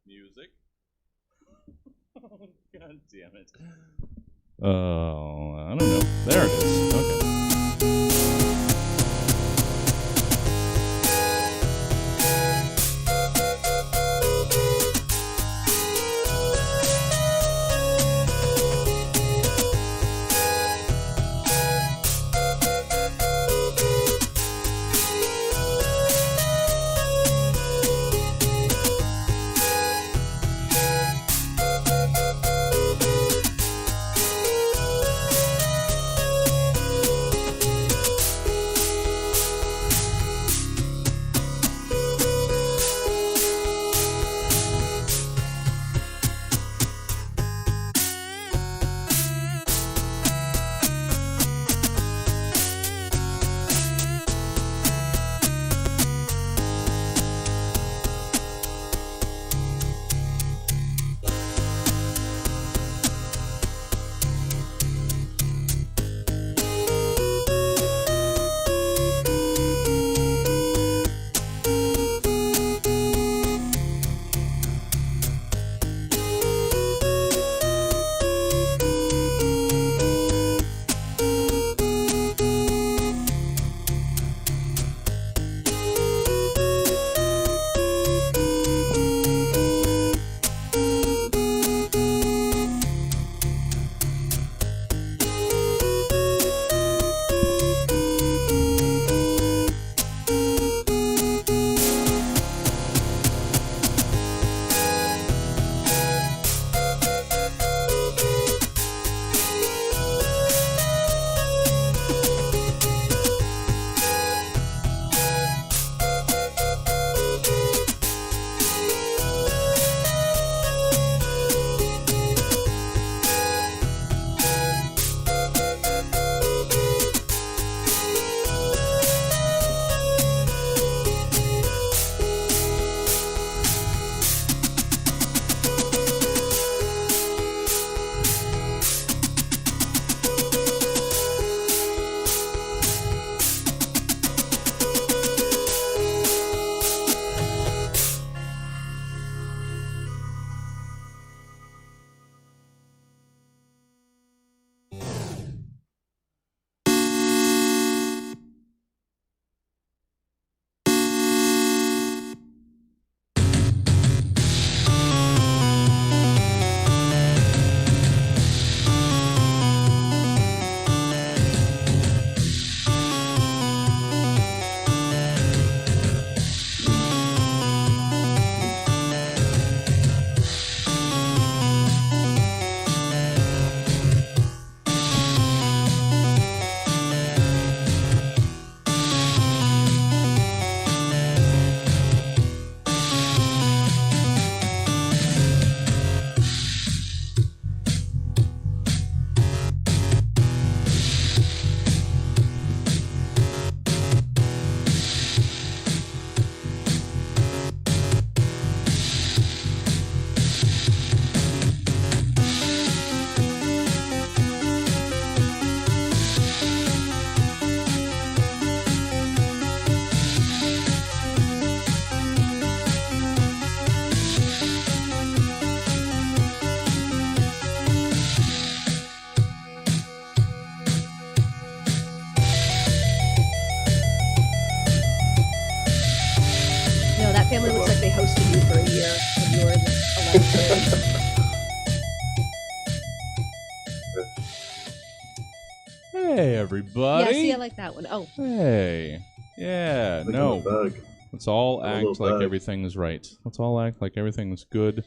Music. God damn it. I don't know. There it is. Okay. family looks like they hosted you for a year when you were in the 11th grade. Hey, everybody. Yeah, see, I like that one. Oh. Hey. Yeah, Like no. Let's all act like everything's right. Let's all act like everything's good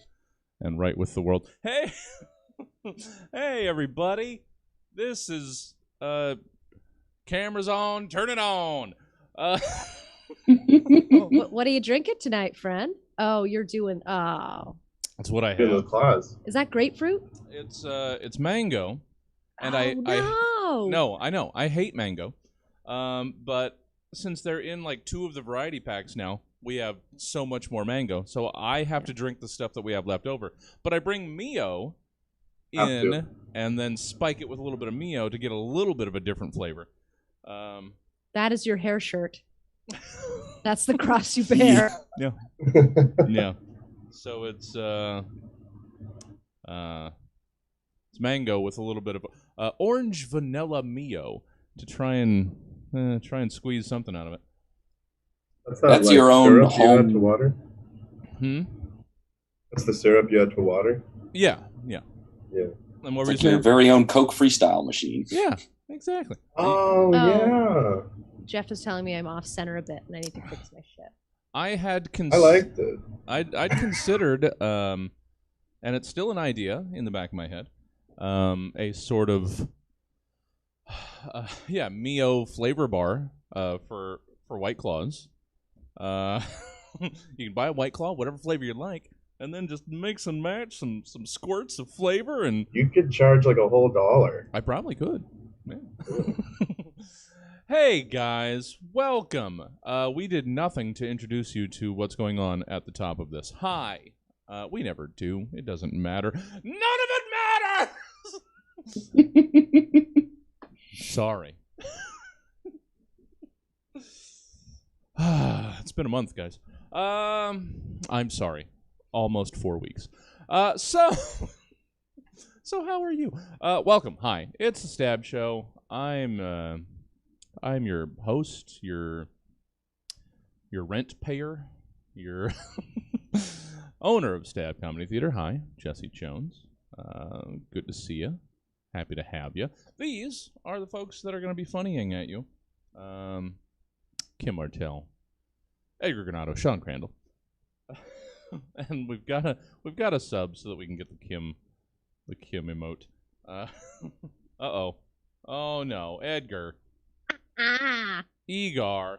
and right with the world. Hey! Hey, everybody. This is, cameras on, turn it on. What are you drinking tonight, friend? Oh, you're doing, oh. That's what I have. Is that grapefruit? It's mango. And no, I know. I hate mango. But since they're in like 2 of the variety packs now, we have so much more mango. So I have to drink the stuff that we have left over. But I bring Mio in and then spike it with a little bit of Mio to get a little bit of a different flavor. That is your hair shirt. That's the cross you bear. Yeah. Yeah. So it's mango with a little bit of orange vanilla Mio to try and squeeze something out of it. That's your own home to water. That's the syrup you add to water. Yeah. And what were you saying? Your very own Coke freestyle machine. Yeah, exactly. Oh yeah. Jeff is telling me I'm off center a bit, and I need to fix my shit. I liked it. I'd considered, and it's still an idea in the back of my head, a sort of, Mio flavor bar for White Claws. You can buy a White Claw, whatever flavor you like, and then just mix and match some squirts of flavor, and you could charge like a whole $1. I probably could. Yeah. Hey guys, welcome. We did nothing to introduce you to what's going on at the top of this. Hi. We never do. It doesn't matter. None of it matters! Sorry. It's been a month, guys. I'm sorry. Almost 4 weeks. So how are you? Welcome. Hi. It's the Stab Show. I'm your host, your rent payer, your owner of Stab Comedy Theater. Hi, Jesse Jones. Good to see you. Happy to have you. These are the folks that are going to be funnying at you. Kim Martel, Edgar Granados, Sean Crandall, and we've got a sub so that we can get the Kim emote. Oh no, Edgar. Egar.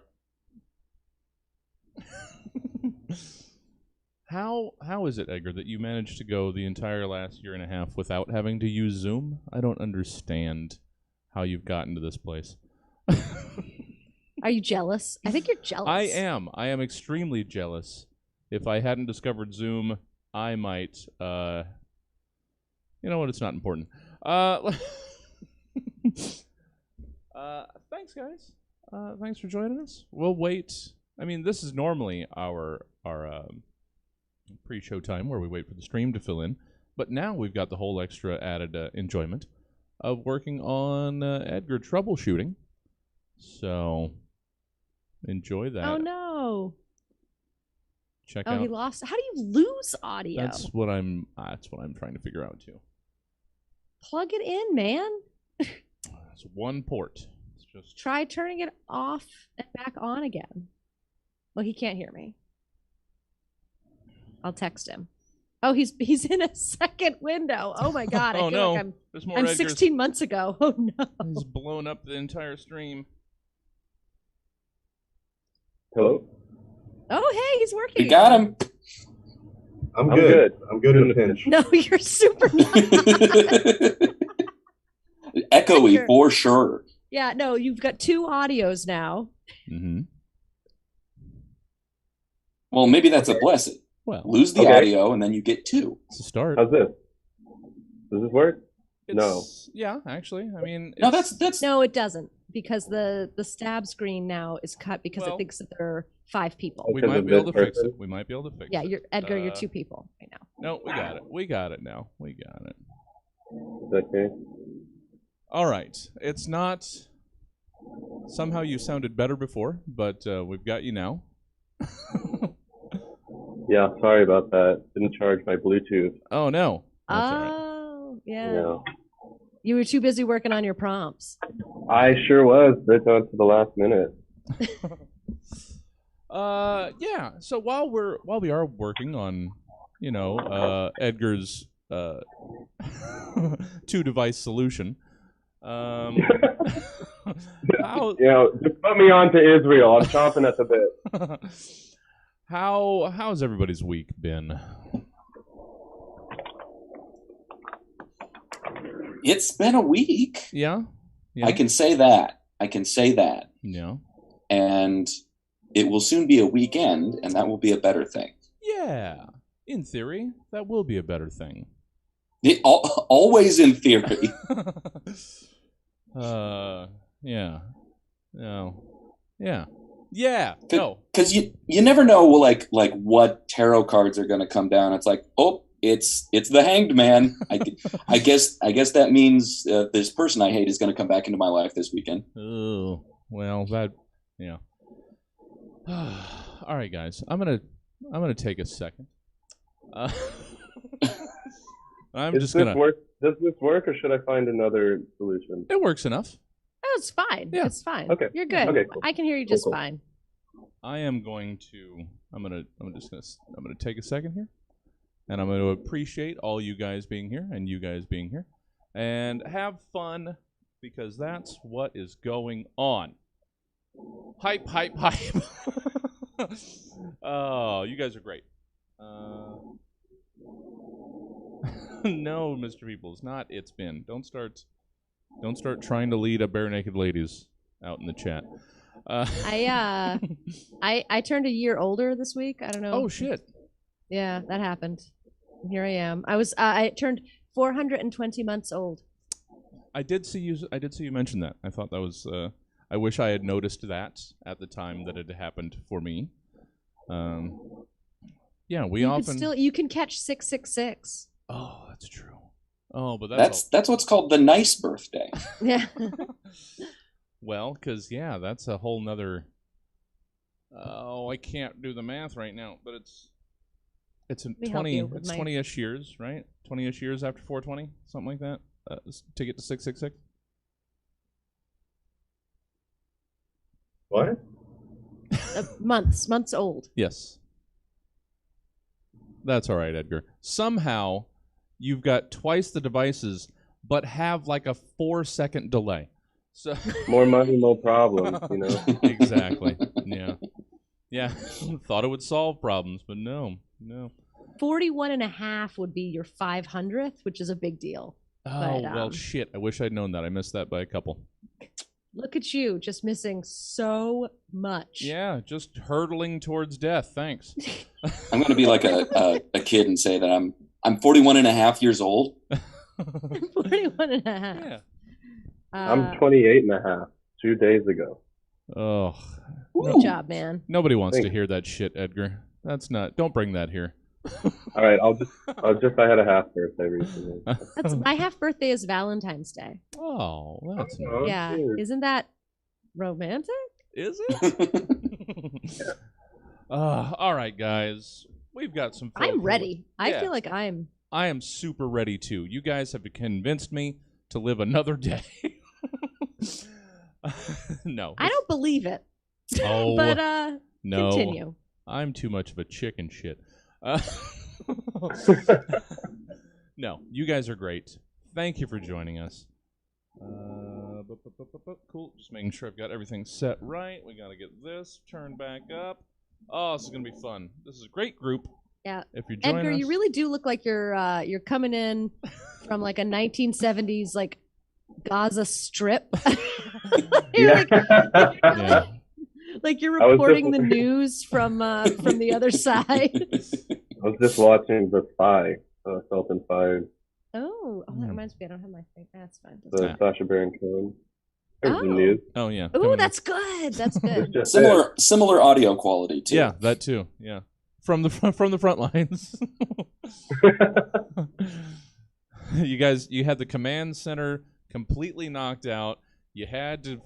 How is it, Edgar, that you managed to go the entire last year and a half without having to use Zoom? I don't understand how you've gotten to this place. Are you jealous? I think you're jealous. I am. I am extremely jealous. If I hadn't discovered Zoom, I might. You know what? It's not important. Thanks, guys. Thanks for joining us. We'll wait. I mean, this is normally our pre-show time where we wait for the stream to fill in, but now we've got the whole extra added enjoyment of working on Edgar troubleshooting. So enjoy that. Oh no! Check out. He lost. How do you lose audio? That's what I'm trying to figure out too. Plug it in, man. It's one port. It's just try turning it off and back on again. Well, he can't hear me. I'll text him. Oh, he's in a second window. Oh my god! I feel like I'm 16 months ago. Oh no! He's blown up the entire stream. Hello. Oh hey, he's working. You got him. I'm good. I'm good in a pinch. No, you're super not. Echoey for sure. Yeah, no, you've got 2 audios now. Mm-hmm. Well, maybe that's a blessing. Well, lose the audio and then you get 2. It's a start. How's this? Does this work? No. Yeah, actually. I mean, no, that's no, it doesn't, because the stab screen now is cut because it thinks that there are 5 people. We might be able to fix it. We might be able to fix it. Yeah, Edgar, you're 2 people right now. No, we got it. We got it now. We got it. Okay. All right. It's not. Somehow you sounded better before, but we've got you now. Yeah, sorry about that. Didn't charge my Bluetooth. Oh no. That's right. Yeah. No. You were too busy working on your prompts. I sure was. Right down to the last minute. Yeah. So while we are working on, Edgar's 2-device solution, just put me on to Israel. I'm chomping at the bit. How's everybody's week been? It's been a week. Yeah. I can say that. Yeah. And it will soon be a weekend, and that will be a better thing. Yeah. In theory, that will be a better thing. Always in theory. Yeah. No. Yeah. Yeah, no. Because you never know, like what tarot cards are going to come down. It's like, oh, it's the Hanged Man. I guess that means this person I hate is going to come back into my life this weekend. Oh, well, that, yeah. All right, guys, I'm gonna take a second. Does this work, or should I find another solution? It works enough. Oh, it's fine. Yeah. It's fine. Okay. You're good. Okay, cool. I can hear you just fine. I am going to. I'm gonna take a second here, and I'm gonna appreciate all you guys being here and you guys being here, and have fun because that's what is going on. Hype, hype, hype. Oh, you guys are great. No, Mr. Peoples, not it's been. Don't start trying to lead a bare naked ladies out in the chat. I turned a year older this week. I don't know. Oh shit. Yeah, that happened. Here I am. I turned 420 months old. I did see you mention that. I thought that was I wish I had noticed that at the time that it happened for me. Yeah, you can catch 666. Oh, that's true. Oh, but that's what's called the nice birthday. Yeah. Well, because that's a whole nother. Oh, I can't do the math right now, but it's 20-ish years, right? 20-ish years after 420, something like that, to get to 666. What? Months old. Yes. That's all right, Edgar. Somehow, you've got twice the devices, but have like a 4-second delay. So more money, no problems, you know. Exactly. Yeah. Thought it would solve problems, but no. 41 and a half would be your 500th, which is a big deal. Oh, well, shit. I wish I'd known that. I missed that by a couple. Look at you, just missing so much. Yeah, just hurtling towards death. Thanks. I'm going to be like a kid and say that I'm 41 and a half years old. 41 and a half. Yeah. I'm 28 and a half 2 days ago. Oh. Good job, man. Nobody wants to hear that shit, Edgar. Don't bring that here. All right, I had a half birthday recently. My half birthday is Valentine's Day. Oh, that's nice. Yeah, isn't that romantic? Is it? Yeah. All right, guys. We've got some. I'm ready. I feel like I am super ready too. You guys have convinced me to live another day. No. I don't believe it. Oh, but no. Continue. I'm too much of a chicken shit. No, you guys are great. Thank you for joining us. Cool. Just making sure I've got everything set right. We got to get this turned back up. Oh, this is going to be fun. This is a great group. Yeah. If you're joining Edgar, us. you really do look like you're coming in from like a 1970s like Gaza Strip. Yeah. Like you're reporting the news from the other side. I was just watching The Spy, self-inspired. Oh, that reminds me. I don't have my thing. That's fine. The Sacha Baron Cohen. There's the news. Oh yeah. Oh, that's good. That's good. Similar audio quality too. Yeah, that too. Yeah, from the front lines. You had the command center completely knocked out. You had to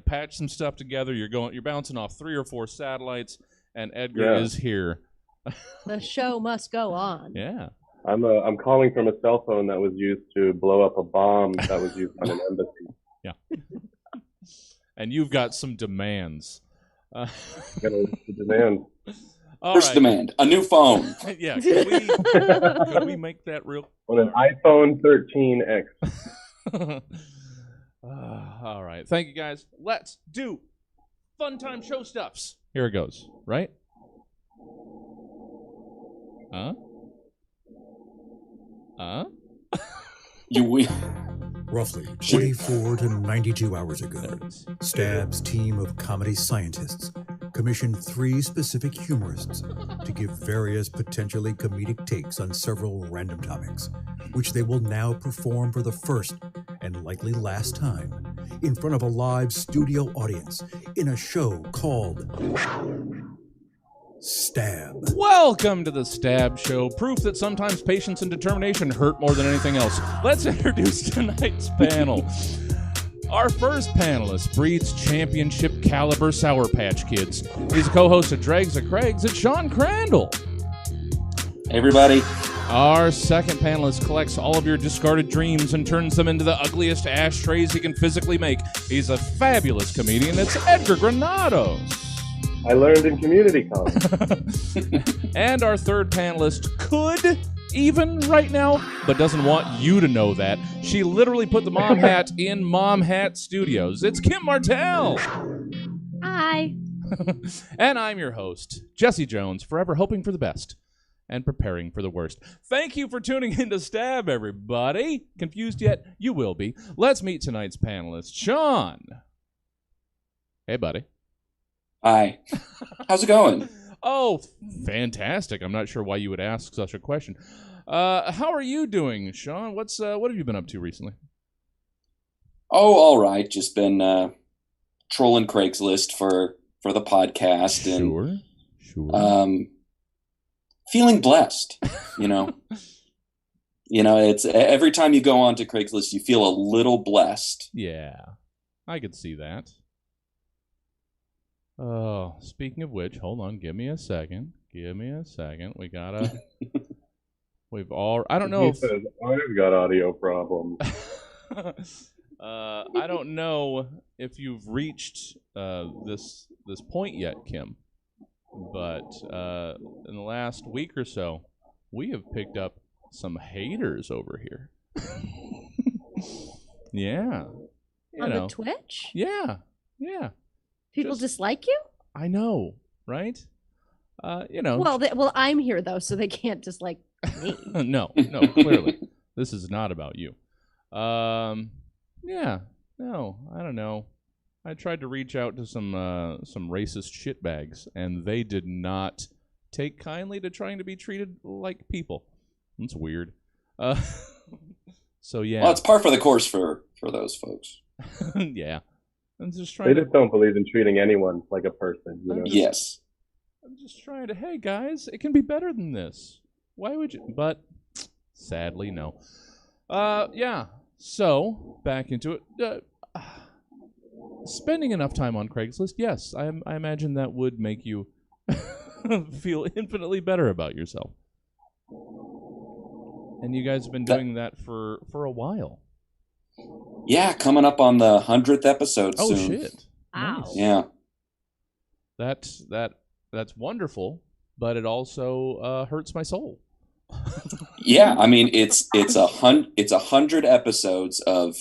patch some stuff together. You're bouncing off 3 or 4 satellites, and Edgar is here. The show must go on. Yeah. I'm calling from a cell phone that was used to blow up a bomb that was used on an embassy. Yeah. And you've got some demands. Got a demand. First demand, a new phone. Yeah. Could we make that real? On an iPhone 13X. All right. Thank you, guys. Let's do fun time show stuffs. Here it goes. Right? Roughly 24 to 92 hours ago, Stab's team of comedy scientists commissioned 3 specific humorists to give various potentially comedic takes on several random topics, which they will now perform for the first and likely last time in front of a live studio audience in a show called Stab. Welcome to the Stab Show, proof that sometimes patience and determination hurt more than anything else. Let's introduce tonight's panel. Our first panelist breeds championship caliber Sour Patch Kids. He's a co-host of Dregs of Craigs. It's Sean Crandall. Hey, everybody. Our second panelist collects all of your discarded dreams and turns them into the ugliest ashtrays he can physically make. He's a fabulous comedian. It's Edgar Granados. I learned in community college. And our third panelist could even right now, but doesn't want you to know that. She literally put the mom hat in Mom Hat Studios. It's Kim Martel. Hi. And I'm your host, Jesse Jones, forever hoping for the best and preparing for the worst. Thank you for tuning in to Stab, everybody. Confused yet? You will be. Let's meet tonight's panelist, Sean. Hey, buddy. Hi. How's it going? Oh, fantastic. I'm not sure why you would ask such a question. How are you doing, Sean? What have you been up to recently? Oh, all right. Just been trolling Craigslist for the podcast. And, Sure. Feeling blessed, you know. It's every time you go onto Craigslist, you feel a little blessed. Yeah, I could see that. Oh, speaking of which, hold on, give me a second. We gotta. I don't know He says, I've got audio problems. I don't know if you've reached this point yet, Kim, but in the last week or so, we have picked up some haters over here. Yeah. On the Twitch? Yeah. People dislike you? I know, right? Well, I'm here, though, so they can't dislike me. No, clearly. This is not about you. Yeah. No, I don't know. I tried to reach out to some racist shitbags, and they did not take kindly to trying to be treated like people. It's weird. So, yeah. Well, it's par for the course for those folks. Yeah. I'm just They just don't believe in treating anyone like a person. Yes. I'm just trying to, hey, guys, it can be better than this. Why would you? But, sadly, no. Yeah. So, back into it. Spending enough time on Craigslist, yes, I imagine that would make you feel infinitely better about yourself. And you guys have been doing that for a while. Yeah, coming up on the 100th episode soon. Oh, shit. Wow. Nice. Yeah. That's wonderful, but it also hurts my soul. Yeah, I mean it's 100 episodes of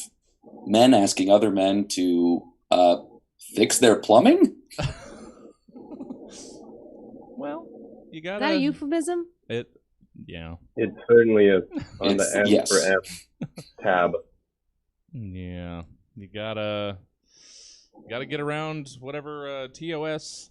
men asking other men to fix their plumbing. Well, you got Is that a euphemism? Yeah. It certainly is on the M yes. for M tab. Yeah. You gotta get around whatever TOS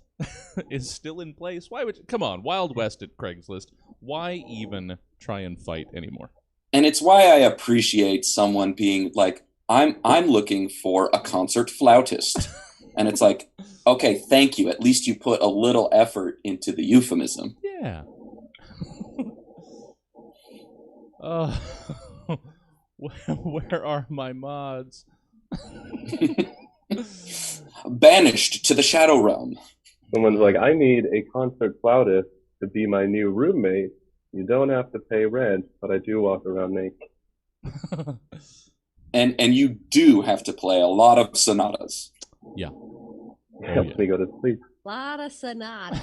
is still in place. Why would come on, Wild West at Craigslist? Why even try and fight anymore? And it's why I appreciate someone being like, I'm looking for a concert flautist. And it's like, okay, thank you. At least you put a little effort into the euphemism. Yeah. Where are my mods? Banished to the Shadow Realm. Someone's like, I need a concert flautist to be my new roommate. You don't have to pay rent, but I do walk around naked. And you do have to play a lot of sonatas. Yeah. Helps me go to sleep. A lot of sonata.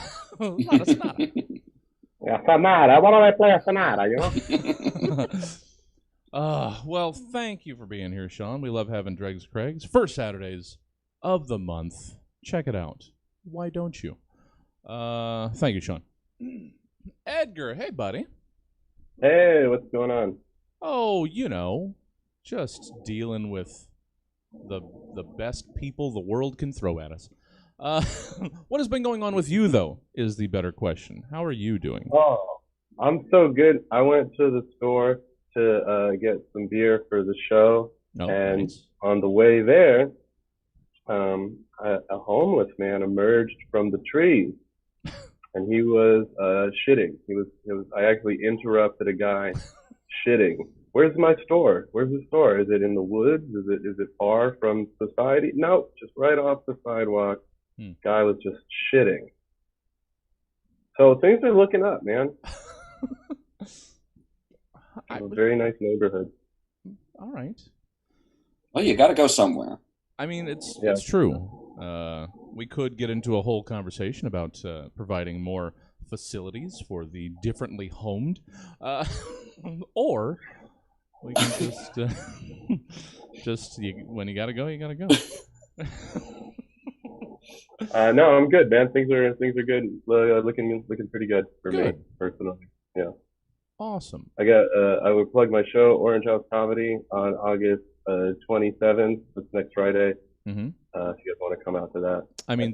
Yeah, sonata. Why don't I play a sonata, you know? Well, thank you for being here, Sean. We love having Dregs Craigs. First Saturdays of the month. Check it out. Why don't you? Thank you, Sean. Edgar, hey, buddy. Hey, what's going on? Oh, just dealing with the best people the world can throw at us. What has been going on with you, though, is the better question. How are you doing? Oh, I'm so good. I went to the store to get some beer for the show, and nice. On the way there, a homeless man emerged from the trees, and he was shitting. He was. I actually interrupted a guy shitting. Where's my store? Where's the store? Is it in the woods? Is it far from society? No, just right off the sidewalk. Guy was just shitting. So things are looking up, man. A very nice neighborhood. All right. Well, you got to go somewhere. I mean, it's true. We could get into a whole conversation about providing more facilities for the differently homed, or we can just when you gotta go, you gotta go. No, I'm good, man. Things are good. Looking pretty good for me personally. Yeah. Awesome. I would plug my show, Orange House Comedy, on August 27th. That's next Friday. Mm-hmm. If you guys want to come out to that. I mean,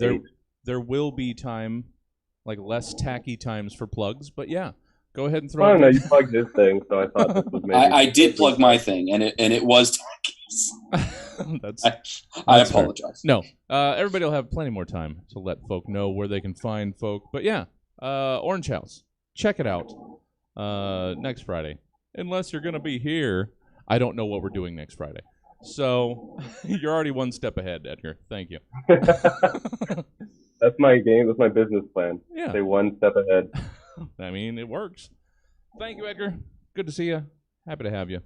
there will be time, like less tacky times for plugs, but yeah, go ahead and throw. I don't know. You plugged this thing, so I thought this was maybe. I did plug my thing, and it was tacky. I apologize. Fair. No, everybody will have plenty more time to let folk know where they can find folk. But yeah, Orange House, check it out next Friday. Unless you're gonna be here, I don't know what we're doing next Friday. So you're already one step ahead, Edgar. Thank you. That's my game. That's my business plan. Yeah. Stay one step ahead. I mean, it works. Thank you, Edgar. Good to see you. Happy to have you.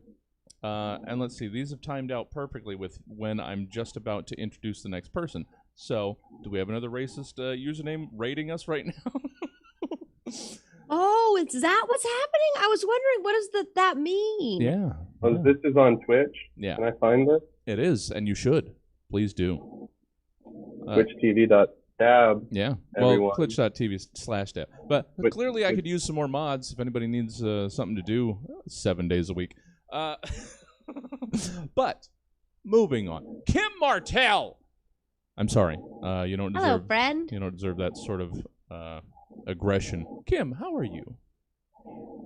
And let's see. These have timed out perfectly with when I'm just about to introduce the next person. So do we have another racist username rating us right now? Oh, is that what's happening? I was wondering, what does that mean? Yeah. Oh, this is on Twitch? Yeah. Can I find this? It is, and you should. Please do. TwitchTV.tab. Yeah. Well, twitch.tv/tab. But clearly I could use some more mods if anybody needs something to do 7 days a week. But moving on. Kim Martel! I'm sorry. You don't deserve. Hello, friend. You don't deserve that sort of aggression. Kim, how are you?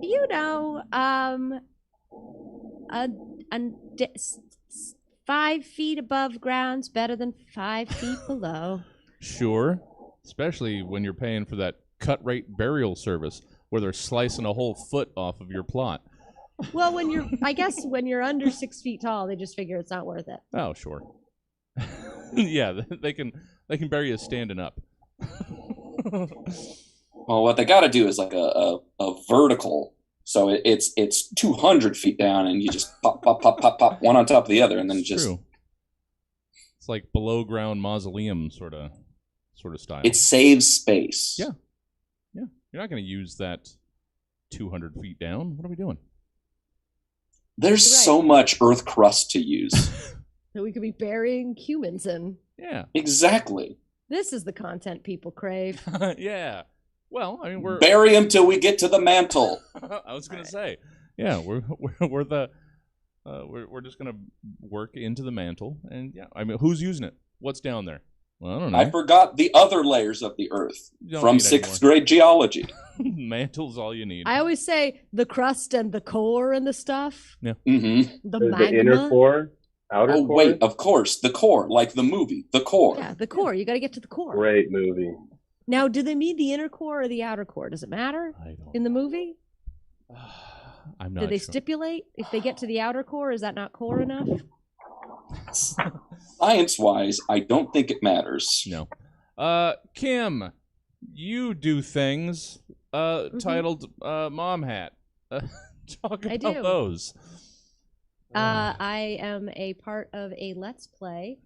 You know, 5 feet above ground's better than 5 feet below. Sure. Especially when you're paying for that cut rate burial service where they're slicing a whole foot off of your plot. Well, I guess when you're under 6 feet tall, they just figure it's not worth it. Oh, sure. Yeah, they can bury you standing up. Well, what they got to do is like a vertical. So it's 200 feet down, and you just pop, one on top of the other, and then just. True. It's like below ground mausoleum sort of style. It saves space. Yeah. You're not going to use that 200 feet down. What are we doing? There's so much Earth crust to use that we could be burying humans in. Yeah. Exactly. This is the content people crave. Yeah. Well, I mean, we're bury them till we get to the mantle. I was gonna say, yeah, we're just gonna work into the mantle, and yeah, I mean, who's using it? What's down there? Well, I don't know. I forgot the other layers of the Earth from 6th grade geology. Mantle's all you need. I always say the crust and the core and the stuff. Yeah. Mm-hmm. The inner core, outer core. Wait, of course, the core, like the movie, the core. Yeah, the core. You got to get to the core. Great movie. Now, do they mean the inner core or the outer core? Does it matter in the movie? I'm not Do they sure. stipulate if they get to the outer core? Is that not core enough? Science-wise, I don't think it matters. No. Kim, you do things titled Mom Hat. Talk about those. I am a part of a Let's Play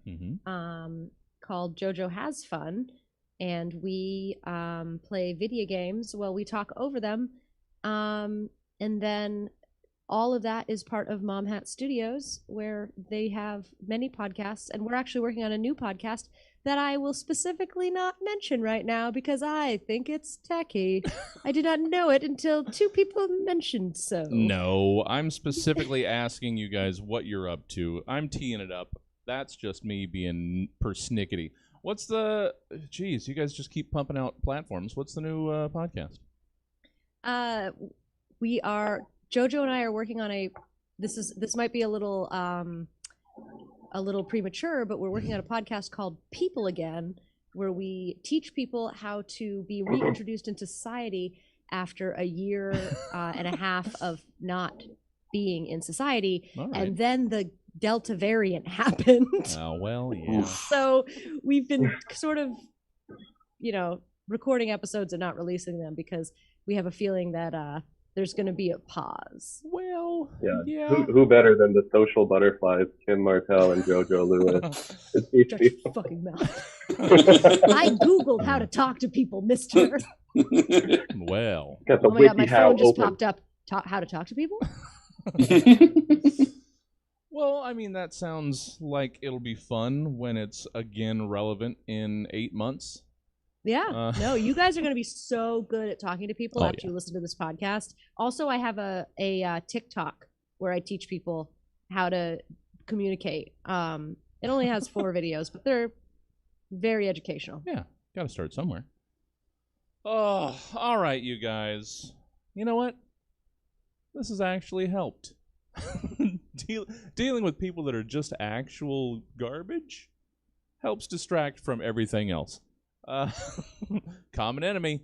called JoJo Has Fun. And we play video games while we talk over them. And then all of that is part of Mom Hat Studios, where they have many podcasts. And we're actually working on a new podcast that I will specifically not mention right now because I think it's tacky. I did not know it until 2 people mentioned so. No, I'm specifically asking you guys what you're up to. I'm teeing it up. That's just me being persnickety. What's the... Geez, you guys just keep pumping out platforms. What's the new podcast? We are... JoJo and I are working on a... This might be a little a little premature, but we're working on a podcast called People Again, where we teach people how to be reintroduced into society after a year and a half of not being in society. All right. And then the Delta variant happened. Oh, well, yeah. So we've been sort of, recording episodes and not releasing them because we have a feeling that there's going to be a pause. Well, yeah. Who better than the social butterflies, Kim Martel and JoJo Lewis? Shut your fucking mouth. I Googled how to talk to people, mister. Well. Got the Oh my God, my phone just open. popped up. How to talk to people? Well, I mean, that sounds like it'll be fun when it's again relevant in 8 months. Yeah. No, you guys are going to be so good at talking to people after yeah. you listen to this podcast. Also, I have a TikTok where I teach people how to communicate. It only has 4 videos, but they're very educational. Yeah, got to start somewhere. Oh, all right, you guys. You know what? This has actually helped. Dealing with people that are just actual garbage helps distract from everything else. Common enemy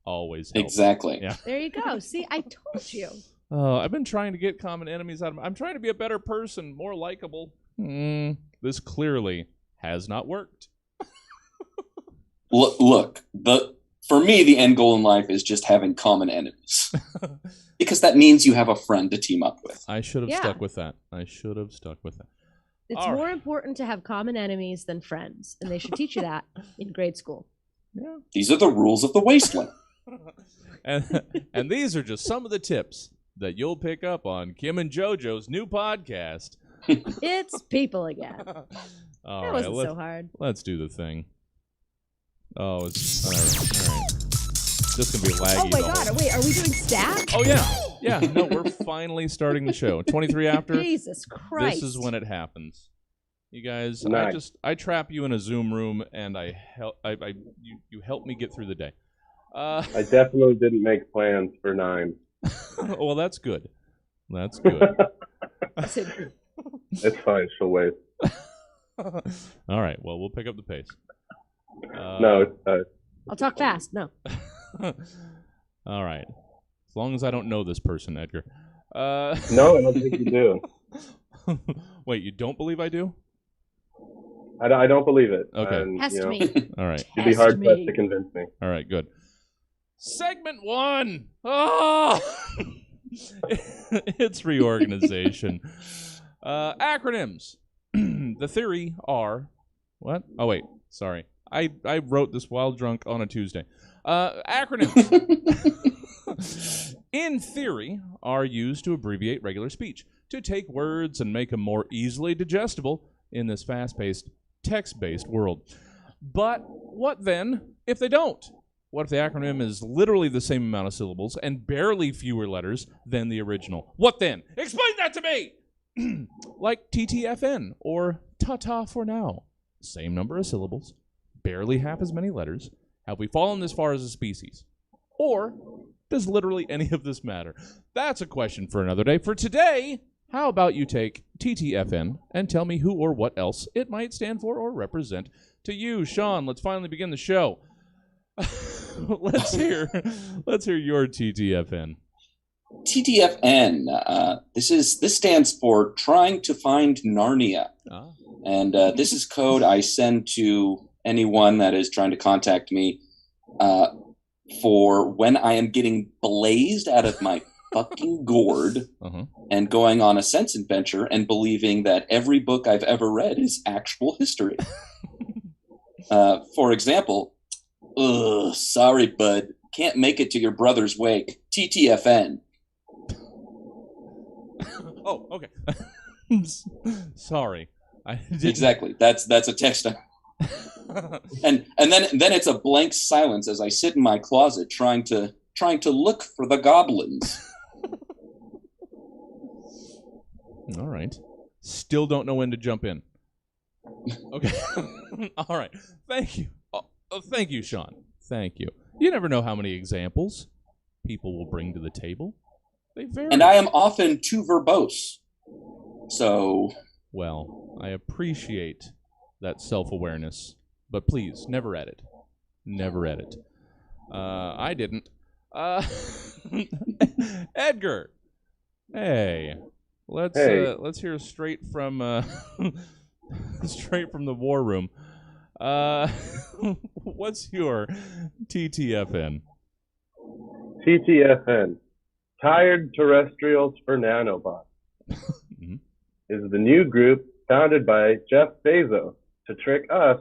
always helps. Exactly. Yeah. There you go. See, I told you. I've been trying to get common enemies out of. I'm trying to be a better person, more likable. This clearly has not worked. Look, for me, the end goal in life is just having common enemies. Because that means you have a friend to team up with. I should have Yeah. stuck with that. It's All more right. important to have common enemies than friends, and they should teach you that in grade school. Yeah. These are the rules of the wasteland. and these are just some of the tips that you'll pick up on Kim and JoJo's new podcast. It's People Again. All That right, wasn't so hard. let's do the thing. Oh, it's all right. Just gonna be laggy. Oh my the whole- God! Wait, are we doing stats? Oh yeah. No, we're finally starting the show. 23 after. Jesus Christ! This is when it happens. You guys, Nice. I trap you in a Zoom room, and you help me get through the day. I definitely didn't make plans for 9. Well, that's good. That's good. It's fine. She'll wait. All right. Well, we'll pick up the pace. No, it's I'll talk fast. No. All right. As long as I don't know this person, Edgar. no, I don't think you do. Wait, you don't believe I do? I don't believe it. Okay. And, Test you know, me. All right. You'd be Test hard pressed me. to convince me. All right, good. Segment 1. Oh! It's reorganization. Acronyms. The theory are... What? Oh, wait. Sorry. I wrote this while drunk on a Tuesday. Acronyms. In theory, are used to abbreviate regular speech, to take words and make them more easily digestible in this fast-paced, text-based world. But what then if they don't? What if the acronym is literally the same amount of syllables and barely fewer letters than the original? What then? Explain that to me! Like TTFN or ta-ta for now. Same number of syllables, barely half as many letters. Have we fallen this far as a species? Or does literally any of this matter? That's a question for another day. For today, how about you take TTFN and tell me who or what else it might stand for or represent to you. Sean, let's finally begin the show. Let's hear your TTFN. TTFN. This stands for Trying to Find Narnia. Ah. And this is code I send to anyone that is trying to contact me for when I am getting blazed out of my fucking gourd and going on a sense adventure and believing that every book I've ever read is actual history. For example, sorry, bud, can't make it to your brother's wake. TTFN. Oh, okay. Sorry. I didn't... Exactly. That's a text. and then it's a blank silence as I sit in my closet trying to look for the goblins. All right. Still don't know when to jump in. Okay. All right. Thank you. Thank you, Sean. Thank you. You never know how many examples people will bring to the table. They vary. And I am often too verbose. So Well, I appreciate that self-awareness, but please, never edit. Never edit. I didn't. Edgar! Hey. Let's hear straight from the war room. What's your TTFN? TTFN, Tired Terrestrials for Nanobots, is the new group founded by Jeff Bezos to trick us,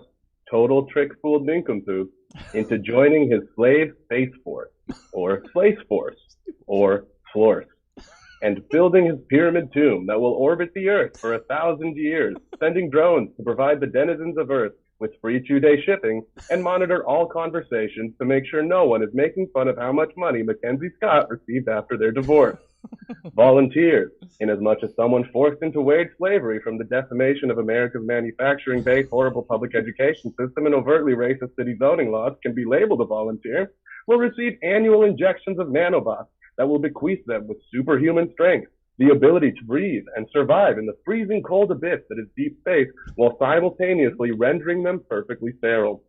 total trick fool nincompoop, into joining his slave space force, or Slace Force, or Florce, and building his pyramid tomb that will orbit the Earth for 1,000 years, sending drones to provide the denizens of Earth with free 2-day shipping, and monitor all conversations to make sure no one is making fun of how much money Mackenzie Scott received after their divorce. Volunteers, inasmuch as someone forced into wage slavery from the decimation of America's manufacturing-based horrible public education system and overtly racist city zoning laws can be labeled a volunteer, will receive annual injections of nanobots that will bequeath them with superhuman strength, the ability to breathe and survive in the freezing cold abyss that is deep space while simultaneously rendering them perfectly sterile.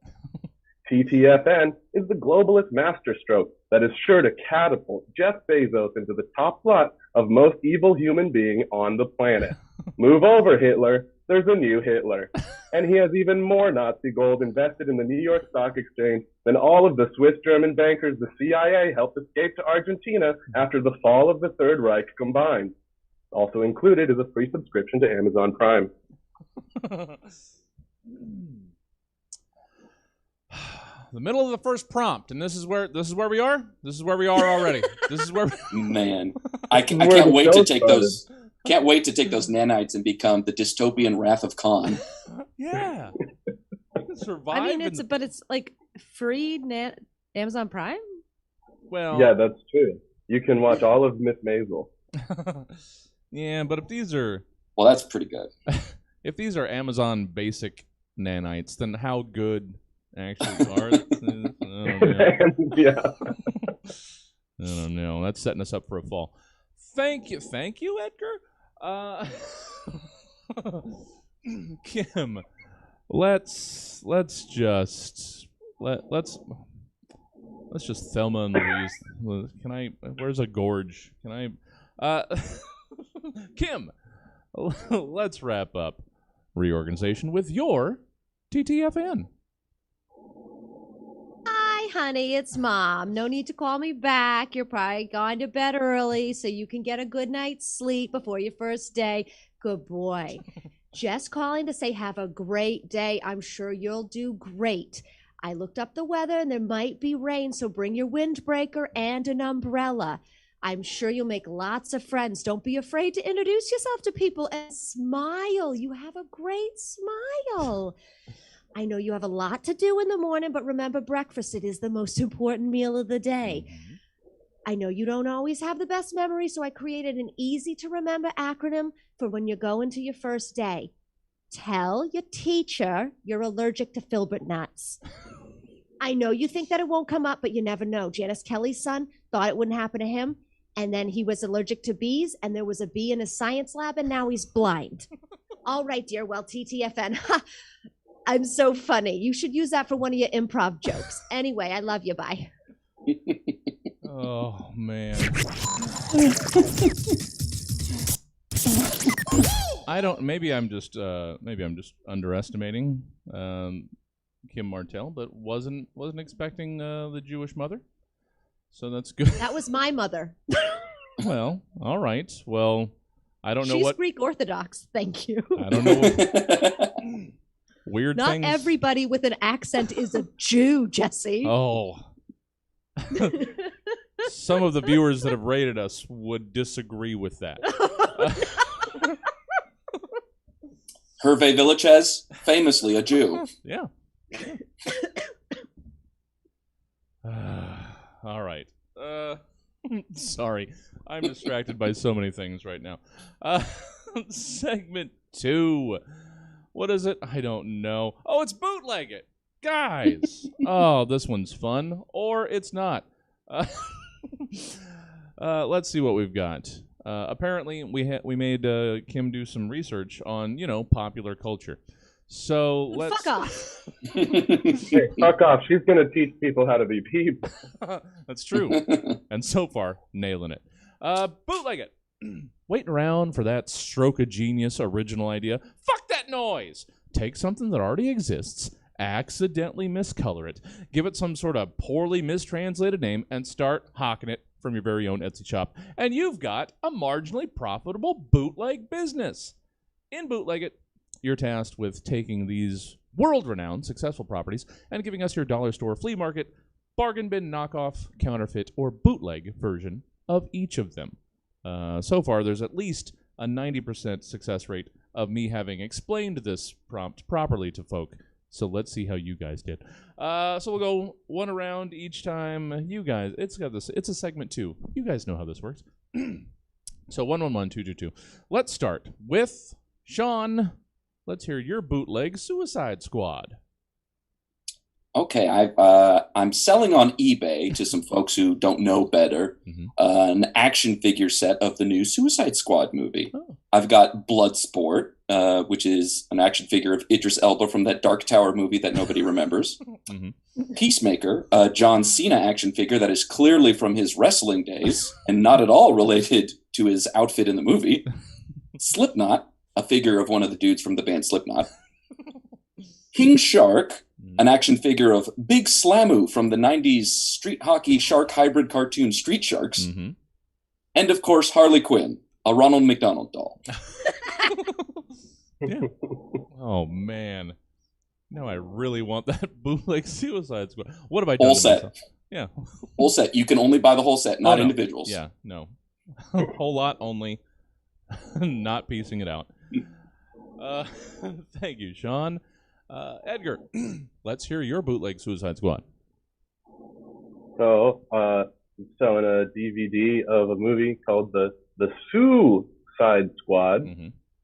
TTFN is the globalist masterstroke that is sure to catapult Jeff Bezos into the top slot of most evil human being on the planet. Move over, Hitler. There's a new Hitler. And he has even more Nazi gold invested in the New York Stock Exchange than all of the Swiss German bankers the CIA helped escape to Argentina after the fall of the Third Reich combined. Also included is a free subscription to Amazon Prime. The middle of the first prompt, and this is where we are. This is where we are already. This is where Man, I can't wait to take those. Can't wait to take those nanites and become the dystopian Wrath of Khan. Yeah, survive. I mean, but it's like free Amazon Prime. Well, yeah, that's true. You can watch all of Miss Maisel. Yeah, but if these are that's pretty good. If these are Amazon basic nanites, then how good actually are they? Yeah. I don't know. That's setting us up for a fall. Thank you, Edgar. Kim, let's just Thelma and Louise. Can I? Where's a gorge? Can I? Kim, let's wrap up reorganization with your TTFN. Hi, honey, it's Mom. No need to call me back. You're probably going to bed early so you can get a good night's sleep before your first day. Good boy. Just calling to say have a great day. I'm sure you'll do great. I looked up the weather and there might be rain, so bring your windbreaker and an umbrella. I'm sure you'll make lots of friends. Don't be afraid to introduce yourself to people and smile. You have a great smile. I know you have a lot to do in the morning, but remember breakfast. It is the most important meal of the day. I know you don't always have the best memory, so I created an easy-to-remember acronym for when you go into your first day. Tell your teacher you're allergic to filbert nuts. I know you think that it won't come up, but you never know. Janice Kelly's son thought it wouldn't happen to him, and then he was allergic to bees, and there was a bee in his science lab, and now he's blind. All right, dear. Well, TTFN. I'm so funny. You should use that for one of your improv jokes. Anyway, I love you. Bye. Oh, man. Maybe I'm just underestimating Kim Martel, but wasn't expecting the Jewish mother. So that's good. That was my mother. Well, all right. Well, I don't know She's what. Greek Orthodox. Thank you. I don't know what weird Not things. Not everybody with an accent is a Jew, Jesse. Oh. Some of the viewers that have rated us would disagree with that. Hervé Villachez, famously a Jew. Yeah. All right. Sorry. I'm distracted by so many things right now. Segment 2. What is it? I don't know. Oh, it's Bootleg It. Guys. Oh, this one's fun. Or it's not. Let's see what we've got. Apparently, we made Kim do some research on, popular culture. So let's... Fuck off. Hey, fuck off. She's going to teach people how to be people. That's true. And so far, nailing it. Bootleg it. Waiting around for that stroke of genius original idea. Fuck that noise. Take something that already exists, accidentally miscolor it, give it some sort of poorly mistranslated name, and start hawking it from your very own Etsy shop. And you've got a marginally profitable bootleg business. In Bootleg It, you're tasked with taking these world-renowned successful properties and giving us your dollar store, flea market, bargain bin, knockoff, counterfeit, or bootleg version of each of them. So far, there's at least a 90% success rate of me having explained this prompt properly to folk. So let's see how you guys did. So we'll go one around each time. You guys, it's a segment 2. You guys know how this works. So 111-222. Let's start with Sean. Let's hear your bootleg Suicide Squad. Okay, I'm selling on eBay to some folks who don't know better an action figure set of the new Suicide Squad movie. Oh. I've got Bloodsport, which is an action figure of Idris Elba from that Dark Tower movie that nobody remembers. Peacemaker, a John Cena action figure that is clearly from his wrestling days and not at all related to his outfit in the movie. Slipknot, a figure of one of the dudes from the band Slipknot. King Shark, an action figure of Big Slamu from the 90s street hockey shark hybrid cartoon Street Sharks. And, of course, Harley Quinn, a Ronald McDonald doll. Yeah. Oh, man. Now I really want that bootleg Suicide Squad. What have I done Whole to set. myself? Yeah. Whole set. You can only buy the whole set, not individuals. Yeah, no. Whole lot only. Not piecing it out. Thank you, Sean. Edgar, let's hear your bootleg Suicide Squad. So, I'm selling a DVD of a movie called The Suicide Squad.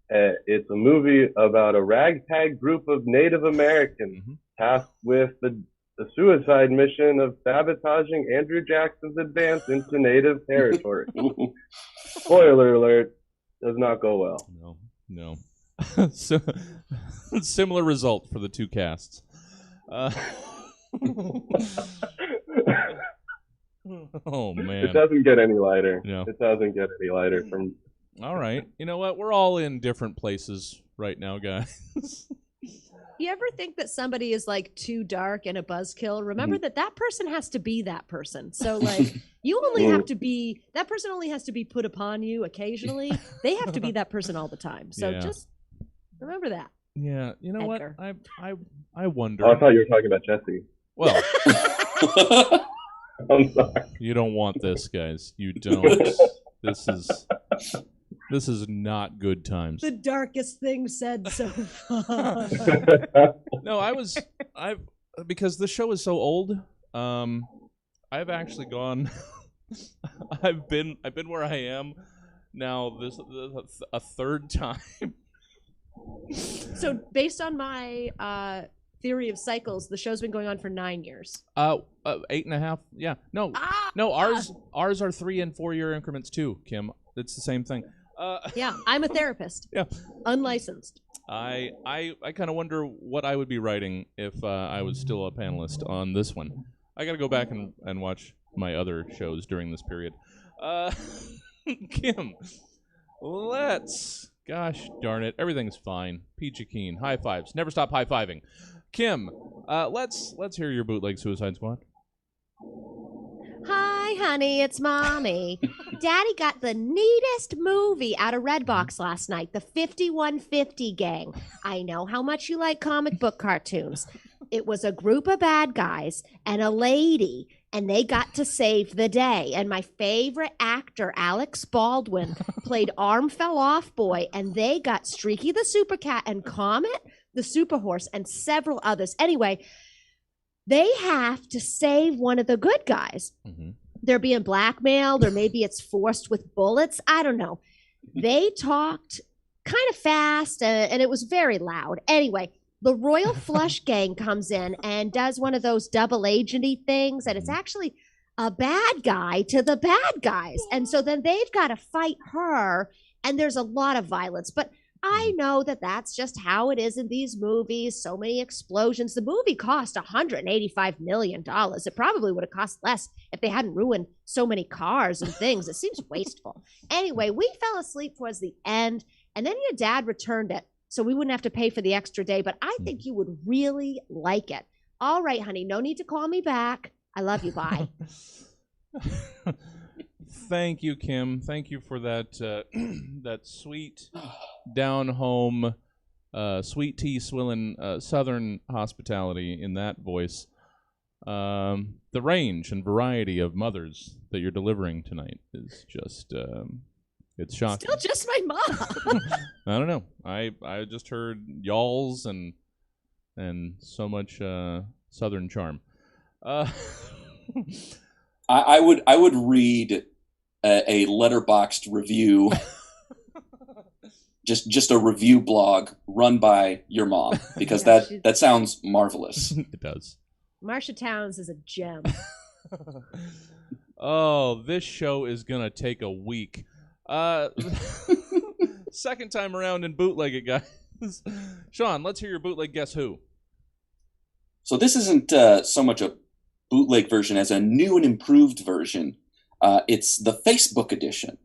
It's a movie about a ragtag group of Native Americans tasked with the suicide mission of sabotaging Andrew Jackson's advance into Native territory. Spoiler alert, does not go well. No. So, similar result for the two casts. Oh, man. It doesn't get any lighter. No. It doesn't get any lighter from... All right. You know what? We're all in different places right now, guys. You ever think that somebody is like too dark and a buzzkill? Remember that person has to be that person. So like you only have to be, that person only has to be put upon you occasionally. They have to be that person all the time. So just remember that. Yeah. You know Edgar. what? I wonder. Oh, I thought you were talking about Jesse. Well, I'm sorry. You don't want this, guys. You don't. This is not good times. The darkest thing said so far. No, because the show is so old, I've actually gone I've been where I am now this a third time. So based on my theory of cycles, the show's been going on for 9 years. 8.5. Yeah. No. No, ours are 3 and 4 year increments too, Kim. It's the same thing. Yeah, I'm a therapist. Yeah. Unlicensed. I kind of wonder what I would be writing if I was still a panelist on this one. I got to go back and watch my other shows during this period. Kim, gosh darn it, everything's fine. Peachy keen, high fives, never stop high fiving. Kim, let's hear your bootleg Suicide Squad. Hi, honey, it's Mommy. Daddy got the neatest movie out of Redbox last night, the 5150 Gang. I know how much you like comic book cartoons. It was a group of bad guys and a lady, and they got to save the day. And my favorite actor, Alex Baldwin, played Arm Fell Off Boy, and they got Streaky the Super Cat and Comet the Super Horse and several others. Anyway, they have to save one of the good guys. They're being blackmailed, or maybe it's forced with bullets. I don't know. They talked kind of fast, and it was very loud. Anyway, the Royal Flush Gang comes in and does one of those double agenty things, and it's actually a bad guy to the bad guys. And so then they've got to fight her, and there's a lot of violence. But I know that that's just how it is in these movies. So many explosions. The movie cost $185 million. It probably would have cost less if they hadn't ruined so many cars and things. It seems wasteful. Anyway, we fell asleep towards the end, and then your dad returned it, so we wouldn't have to pay for the extra day. But I think you would really like it. All right, honey, no need to call me back. I love you. Bye. Thank you, Kim. Thank you for that that sweet, down-home, sweet tea swilling Southern hospitality in that voice. The range and variety of mothers that you're delivering tonight is just it's shocking. Still just my mom. I don't know. I just heard y'alls and so much Southern charm. I would read a letterboxed review, just a review blog run by your mom, because that sounds marvelous. It does. Marsha Towns is a gem. Oh, this show is gonna take a week. Second time around in bootleg it, guys. Sean, let's hear your bootleg Guess Who. So this isn't so much a bootleg version as a new and improved version. It's the Facebook edition.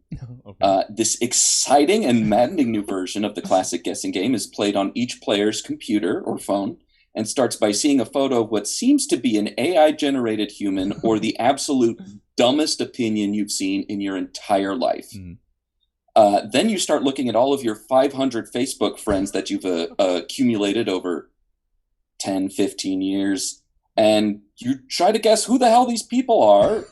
Okay. This exciting and maddening new version of the classic guessing game is played on each player's computer or phone and starts by seeing a photo of what seems to be an AI-generated human or the absolute dumbest opinion you've seen in your entire life. Then you start looking at all of your 500 Facebook friends that you've accumulated over 10, 15 years, and you try to guess who the hell these people are,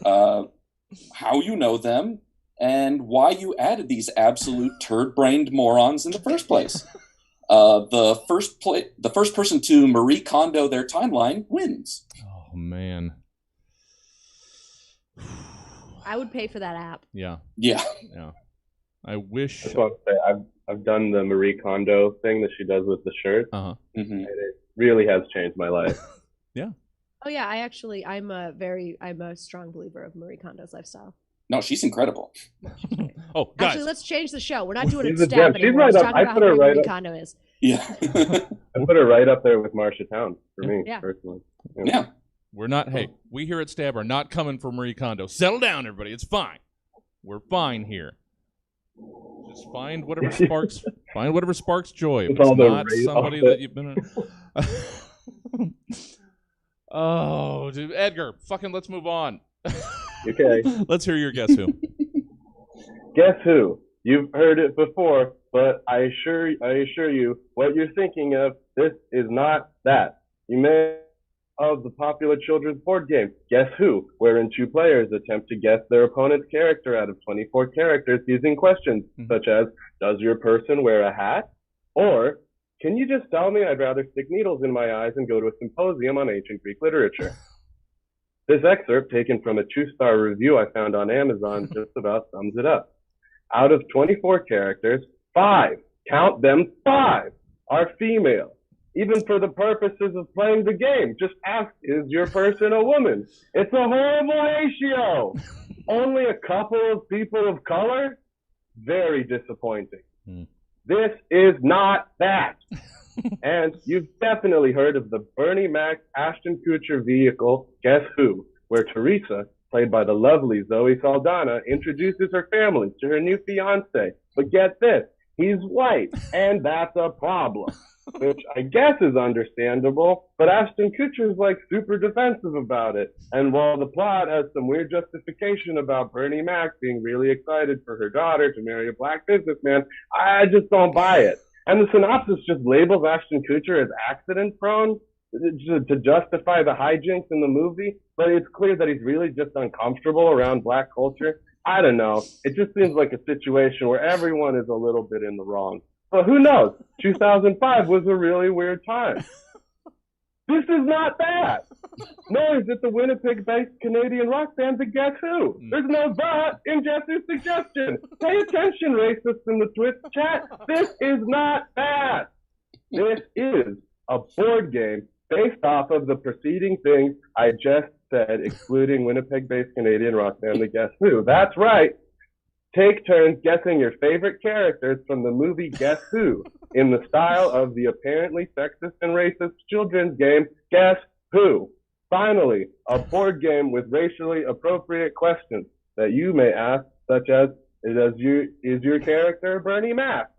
how you know them, and why you added these absolute turd-brained morons in the first place. The first person to Marie Kondo their timeline wins. Oh man, I would pay for that app. Yeah. I wish. I just want to say I've done the Marie Kondo thing that she does with the shirt, and it really has changed my life. Yeah. Oh yeah, I'm a strong believer of Marie Kondo's lifestyle. No, she's incredible. Oh, guys. Actually, let's change the show. We're not doing it She's a stab gem. anymore. She's Let's right talk up. about I how put her great right Marie up. Kondo is. Yeah. I put her right up there with Marsha Towns for me, personally. Yeah. We're not. Hey, we here at Stab are not coming for Marie Kondo. Settle down, everybody. It's fine. We're fine here. Just find whatever sparks joy. If it's not somebody that you've been. Oh, dude, Edgar, fucking let's move on. Okay. Let's hear your Guess Who. Guess Who? You've heard it before, but I assure you, what you're thinking of, this is not that. You may of the popular children's board game, Guess Who, wherein two players attempt to guess their opponent's character out of 24 characters using questions such as, does your person wear a hat? Or, can you just tell me I'd rather stick needles in my eyes and go to a symposium on ancient Greek literature? This excerpt, taken from a 2-star review I found on Amazon, just about sums it up. Out of 24 characters, 5, count them 5, are female. Even for the purposes of playing the game, just ask, is your person a woman? It's a horrible ratio. Only a couple of people of color? Very disappointing. This is not that. And you've definitely heard of the Bernie Mac Ashton Kutcher vehicle, Guess Who, where Teresa, played by the lovely Zoe Saldana, introduces her family to her new fiancé. But get this, he's white, and that's a problem. Which I guess is understandable, but Ashton Kutcher's like super defensive about it. And while the plot has some weird justification about Bernie Mac being really excited for her daughter to marry a black businessman, I just don't buy it. And the synopsis just labels Ashton Kutcher as accident prone to justify the hijinks in the movie, but it's clear that he's really just uncomfortable around black culture. I don't know. It just seems like a situation where everyone is a little bit in the wrong. But who knows? 2005 was a really weird time. This is not that. Nor is it the Winnipeg-based Canadian rock band, the Guess Who. There's no "but" in Jesse's suggestion. Pay attention, racists in the Twitch chat. This is not that. This is a board game based off of the preceding things I just said, excluding Winnipeg-based Canadian rock band The Guess Who. That's right. Take turns guessing your favorite characters from the movie Guess Who in the style of the apparently sexist and racist children's game Guess Who. Finally, a board game with racially appropriate questions that you may ask, such as, is your character Bernie Mac?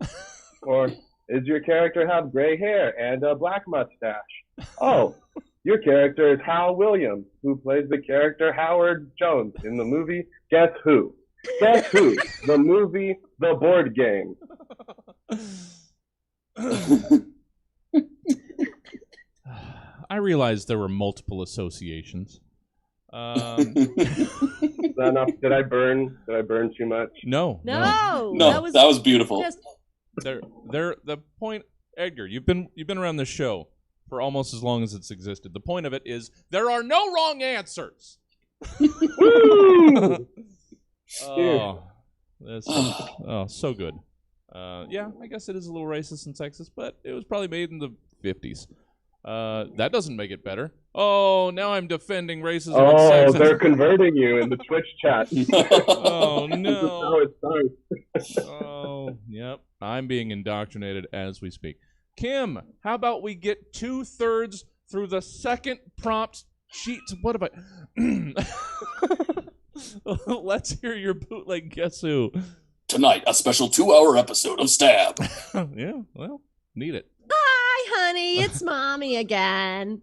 Or, is your character have gray hair and a black mustache? Oh, your character is Hal Williams, who plays the character Howard Jones in the movie Guess Who? Guess Who? The movie, the board game. I realized there were multiple associations. Is that enough? Did I burn too much? No. No, that was beautiful. The point, Edgar, you've been around this show for almost as long as it's existed. The point of it is there are no wrong answers. Woo! So good. Yeah, I guess it is a little racist and sexist, but it was probably made in the 50s. That doesn't make it better. Oh, now I'm defending racism and sexism. They're converting you in the Twitch chat. Oh, no. This is how it starts. Oh, yep. I'm being indoctrinated as we speak. Kim, how about we get 2/3 through the second prompt sheet? What about... Let's hear your bootleg Guess Who. Tonight, a special 2-hour episode of Stab. Yeah, well, need it. Hi, honey. It's Mommy again.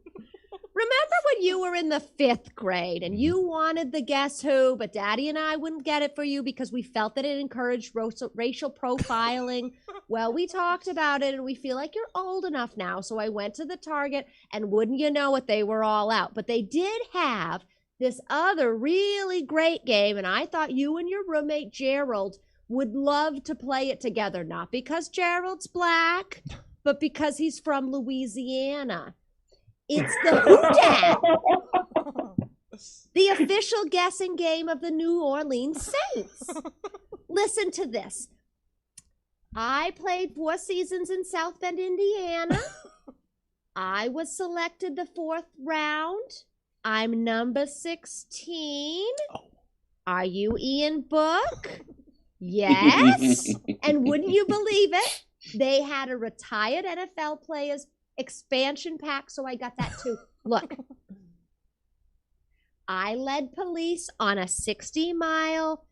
Remember when you were in the 5th grade and you wanted the Guess Who, but Daddy and I wouldn't get it for you because we felt that it encouraged racial profiling? Well, we talked about it and we feel like you're old enough now. So I went to the Target and wouldn't you know it, they were all out. But they did have this other really great game, and I thought you and your roommate Gerald would love to play it together, not because Gerald's black, but because he's from Louisiana. It's the Who Dat, the official guessing game of the New Orleans Saints. Listen to this. I played 4 seasons in South Bend, Indiana. I was selected the 4th round. I'm number 16. Are you Ian Book? Yes. And wouldn't you believe it? They had a retired NFL player's expansion pack, so I got that too. Look. I led police on a 60-mile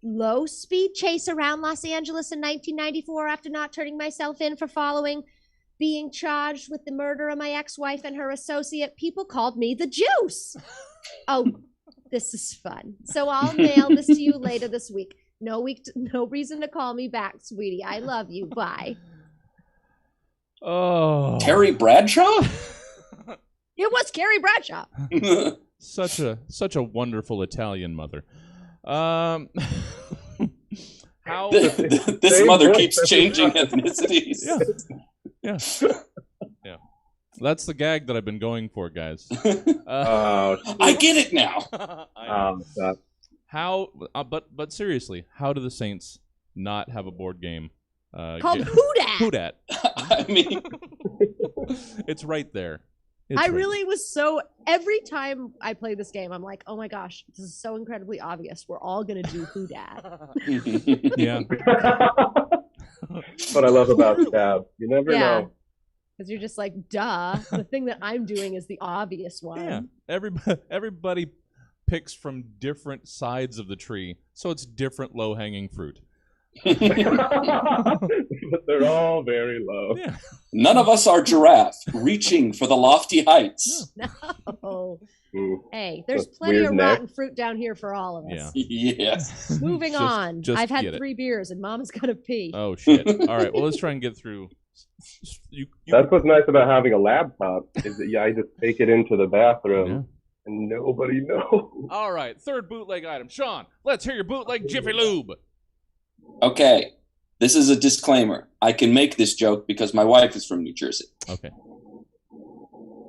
low-speed chase around Los Angeles in 1994 after not turning myself in for being charged with the murder of my ex-wife and her associate. People called me the Juice. Oh, this is fun. So I'll mail this to you later this week. No reason to call me back, sweetie. I love you. Bye. Oh, Terry Bradshaw? It was Carrie Bradshaw. such a wonderful Italian mother. How this mother keeps changing ethnicities. Yeah. That's the gag that I've been going for, guys. I get it now. But seriously, how do the Saints not have a board game called Who Dat? Who Dat? I mean, it's right there. Every time I play this game, I'm like, oh my gosh, this is so incredibly obvious. We're all going to do Who Dat. Yeah. What I love about Stab. You never know. Because you're just like, duh. The thing that I'm doing is the obvious one. Yeah. Everybody picks from different sides of the tree, so it's different low-hanging fruit. But they're all very low. Yeah. None of us are giraffe, reaching for the lofty heights. No. Ooh, hey, there's plenty of rotten fruit down here for all of us. Yeah. Yes. Moving on. I've had 3 beers and Mama's got to pee. Oh, shit. All right, well, let's try and get through. That's what's nice about having a laptop, is that I just take it into the bathroom and nobody knows. All right, 3rd bootleg item. Sean, let's hear your bootleg Jiffy Lube. Okay, this is a disclaimer. I can make this joke because my wife is from New Jersey. Okay.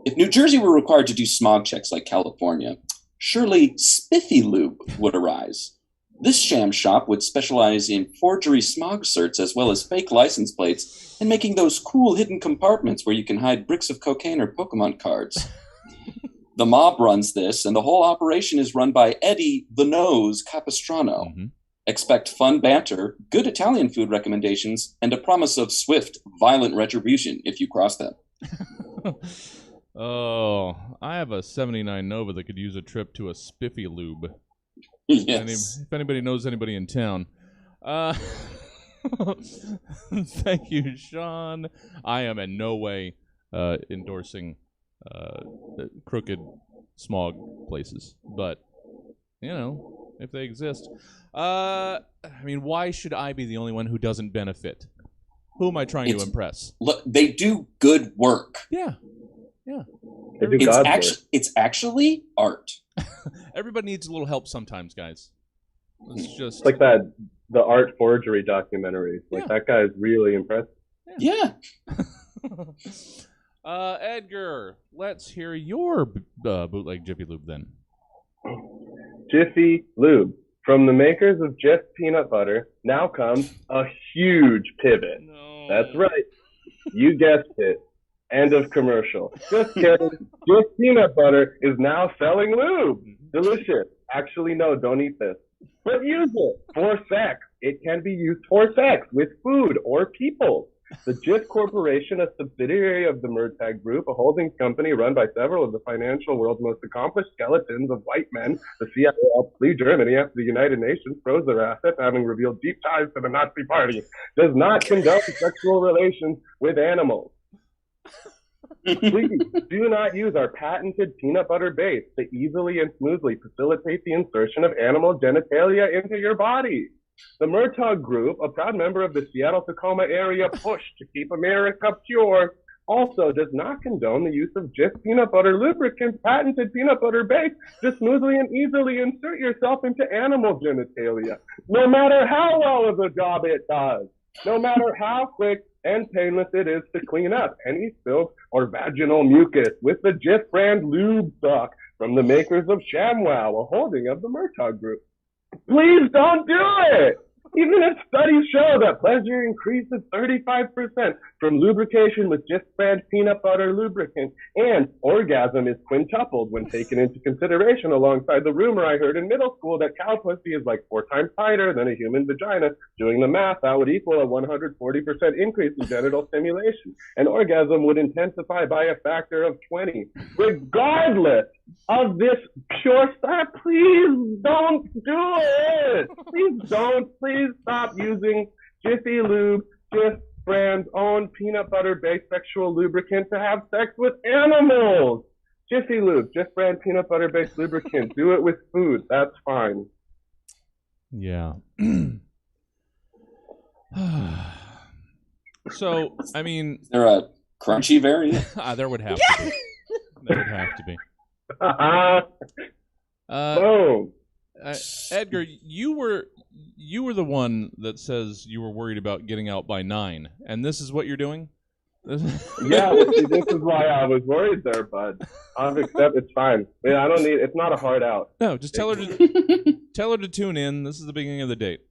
If New Jersey were required to do smog checks like California, surely Spiffy Lube would arise. This sham shop would specialize in forgery smog certs as well as fake license plates and making those cool hidden compartments where you can hide bricks of cocaine or Pokemon cards. The mob runs this, and the whole operation is run by Eddie the Nose Capistrano. Mm-hmm. Expect fun banter, good Italian food recommendations, and a promise of swift, violent retribution if you cross them. Oh, I have a 79 Nova that could use a trip to a Jiffy Lube. Yes. If anybody knows anybody in town. Thank you, Sean. I am in no way endorsing crooked smog places, but if they exist. I mean, why should I be the only one who doesn't benefit? Who am I trying to impress? Look, they do good work. Yeah. They do God's work. It's actually art. Everybody needs a little help sometimes, guys. It's like the art forgery documentary. That guy is really impressive. Yeah. Edgar, let's hear your bootleg Jiffy Lube then. Jiffy Lube. From the makers of Jif peanut butter, now comes a huge pivot. No. That's right. You guessed it. End of commercial. Just kidding. Jif peanut butter is now selling lube. Delicious. Actually, no, don't eat this. But use it for sex. It can be used for sex with food or people. The Jif Corporation, a subsidiary of the Mertag Group, a holdings company run by several of the financial world's most accomplished skeletons of white men, the CIA helped flee Germany after the United Nations froze their assets, having revealed deep ties to the Nazi Party, does not condone sexual relations with animals. Please do not use our patented peanut butter base to easily and smoothly facilitate the insertion of animal genitalia into your body. The Mertag Group, a proud member of the Seattle-Tacoma area push to keep America pure, also does not condone the use of Jif peanut butter lubricant's patented peanut butter base to smoothly and easily insert yourself into animal genitalia, no matter how well of a job it does, no matter how quick and painless it is to clean up any spilled or vaginal mucus with the Jif brand lube stock from the makers of ShamWow, a holding of the Mertag Group. Please don't do it! Even if studies show that pleasure increases 35% from lubrication with Jif brand peanut butter lubricant, and orgasm is quintupled when taken into consideration alongside the rumor I heard in middle school that cow pussy is like 4 times tighter than a human vagina. Doing the math, that would equal a 140% increase in genital stimulation, and orgasm would intensify by a factor of 20. Regardless of this pure stuff, please don't do it! Please don't. Please stop using Jiffy Lube, Jif brand's own peanut butter-based sexual lubricant to have sex with animals. Jiffy Lube, Jif brand peanut butter-based lubricant. Do it with food. That's fine. Yeah. So, I mean... Is there a crunchy variant? There would have to be. There would have to be. Boom. Edgar, you were the one that says you were worried about getting out by 9, and this is what you're doing? Yeah, this is why I was worried there, bud. I've accepted. It's fine. I don't need. It's not a hard out. No, just tell her to tune in. This is the beginning of the date.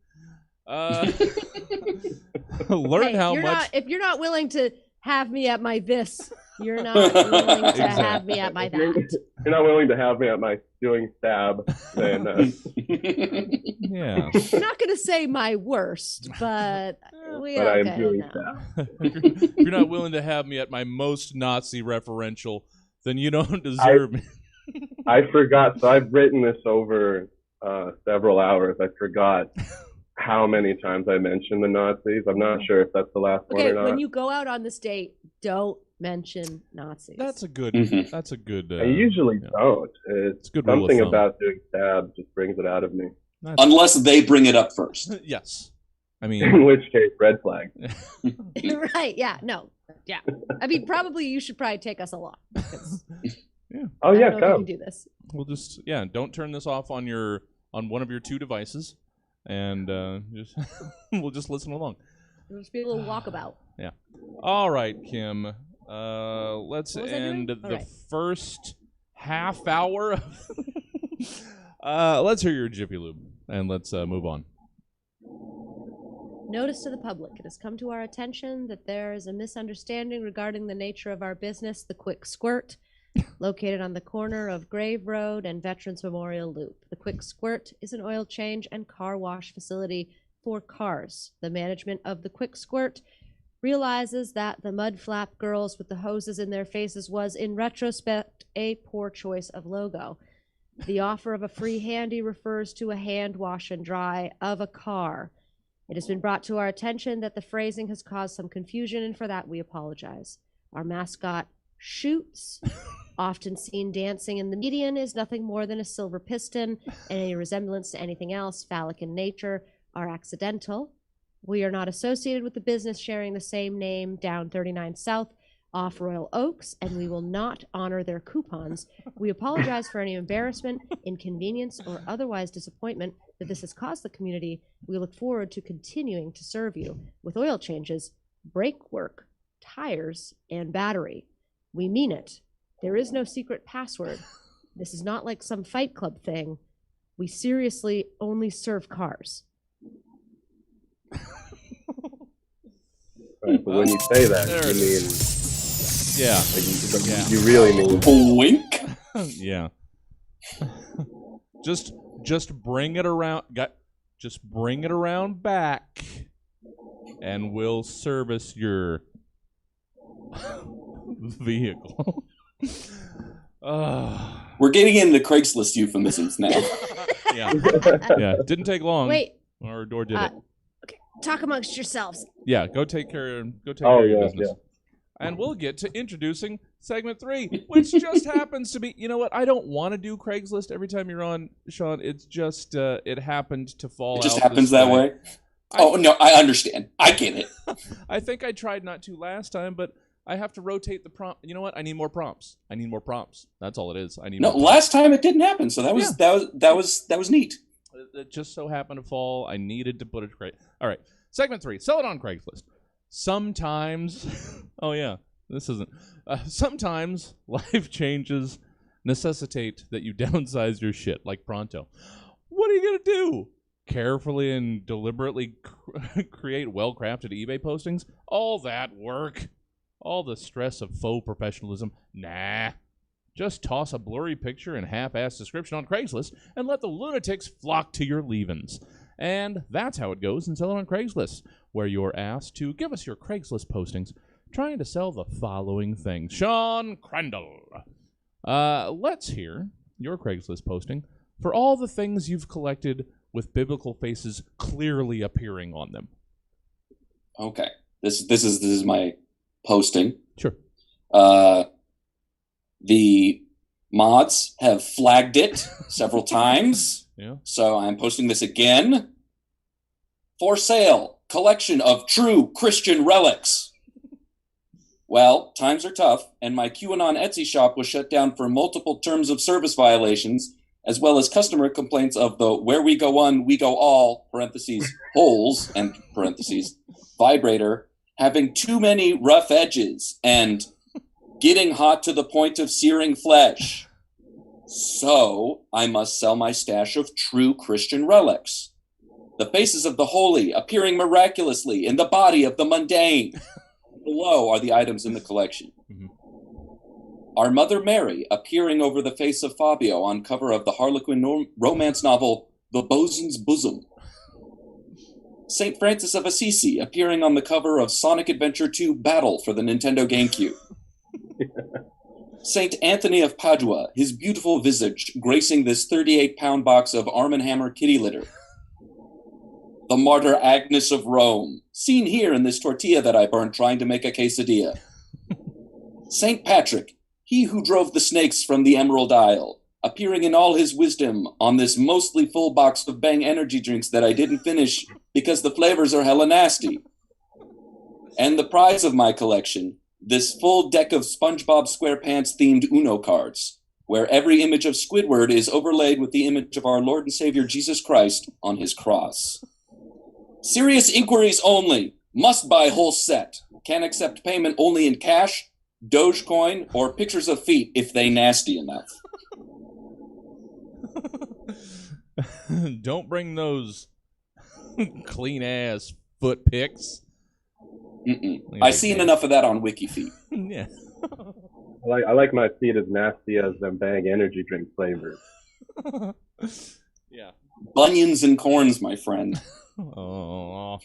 Learn how much. If you're not willing to have me at my this, you're not willing to have me at my that. You're not willing to have me at my doing stab, then yeah. I'm not going to say my worst, but I am doing stab. If you're not willing to have me at my most Nazi referential, then you don't deserve me. I forgot. So I've written this over several hours. I forgot how many times I mentioned the Nazis. I'm not sure if that's the last one or not. When you go out on this date, don't mention Nazis. That's a good. That's a good. I usually don't. It's good something about doing stab just brings it out of me. Unless they bring it up first. Yes. I mean, in which case, red flag. Right? Yeah. No. Yeah. I mean, probably you should probably take us along. Yeah. Oh yeah, come. We can do this. We'll just don't turn this off on one of your 2 devices, and we'll just listen along. It'll just be a little walkabout. Yeah. All right, Kim. Let's end the first half hour. Let's hear your Jiffy Lube, and let's move on. Notice to the public. It has come to our attention that there is a misunderstanding regarding the nature of our business, the Quick Squirt. located on the corner of Grave Road and Veterans Memorial Loop. The Quick Squirt is an oil change and car wash facility for cars. The management of the Quick Squirt realizes that the mud flap girls with the hoses in their faces was, in retrospect, a poor choice of logo. The offer of a free handy refers to a hand wash and dry of a car. It has been brought to our attention that the phrasing has caused some confusion, and for that we apologize. Our mascot, Shoots, often seen dancing in the median, is nothing more than a silver piston, and any resemblance to anything else, phallic in nature, are accidental. We are not associated with the business sharing the same name down 39 South off Royal Oaks, and we will not honor their coupons. We apologize for any embarrassment, inconvenience, or otherwise disappointment that this has caused the community. We look forward to continuing to serve you with oil changes, brake work, tires, and battery. We mean it. There is no secret password. This is not like some Fight Club thing. We seriously only serve cars. Right, but when you say that, you mean, you really mean wink. Yeah. Just bring it around. Just bring it around back, and we'll service your vehicle. We're getting into Craigslist euphemisms now. Yeah. Didn't take long. Wait. Or did it? Okay. Talk amongst yourselves. Yeah. Go take care of your business. Yeah. And we'll get to introducing segment 3, which just happens to be, you know what? I don't want to do Craigslist every time you're on, Sean. It's just, it happened to fall out. It just happens that way. No, I understand. I get it. I think I tried not to last time, but I have to rotate the prompt. You know what? I need more prompts. That's all it is. Last time it didn't happen, so that was neat. It just so happened to fall. I needed to put it right. All right. Segment 3. Sell it on Craigslist. Sometimes, sometimes life changes necessitate that you downsize your shit, like pronto. What are you going to do? Carefully and deliberately create well-crafted eBay postings? All that work? All the stress of faux professionalism? Nah. Just toss a blurry picture and half-assed description on Craigslist and let the lunatics flock to your leavings. And that's how it goes in Sell It on Craigslist, where you're asked to give us your Craigslist postings trying to sell the following things. Sean Crandall. Let's hear your Craigslist posting for all the things you've collected with biblical faces clearly appearing on them. Okay. This is my posting. Sure. The mods have flagged it several times. Yeah. So I'm posting this again. For sale, collection of true Christian relics. Well, times are tough, and my QAnon Etsy shop was shut down for multiple terms of service violations, as well as customer complaints of the where we go one, we go all, parentheses, holes, and parentheses, vibrator, having too many rough edges, and getting hot to the point of searing flesh. So I must sell my stash of true Christian relics. The faces of the holy appearing miraculously in the body of the mundane. Below are the items in the collection. Mm-hmm. Our Mother Mary appearing over the face of Fabio on cover of the Harlequin romance novel The Bosun's Bosom. St. Francis of Assisi appearing on the cover of Sonic Adventure 2 Battle for the Nintendo GameCube. St. Anthony of Padua, his beautiful visage gracing this 38-pound box of Arm & Hammer kitty litter. The martyr Agnes of Rome, seen here in this tortilla that I burned trying to make a quesadilla. St. Patrick, he who drove the snakes from the Emerald Isle, appearing in all his wisdom on this mostly full box of Bang energy drinks that I didn't finish because the flavors are hella nasty. And the prize of my collection, this full deck of SpongeBob SquarePants themed Uno cards, where every image of Squidward is overlaid with the image of our Lord and Savior Jesus Christ on his cross. Serious inquiries only. Must buy whole set. Can accept payment only in cash, Dogecoin, or pictures of feet if they nasty enough. Don't bring those clean-ass foot pics. I've seen enough of that on WikiFeet. Yeah. I like my feet as nasty as them Bang energy drink flavors. Yeah. Bunions and corns, my friend. Oh.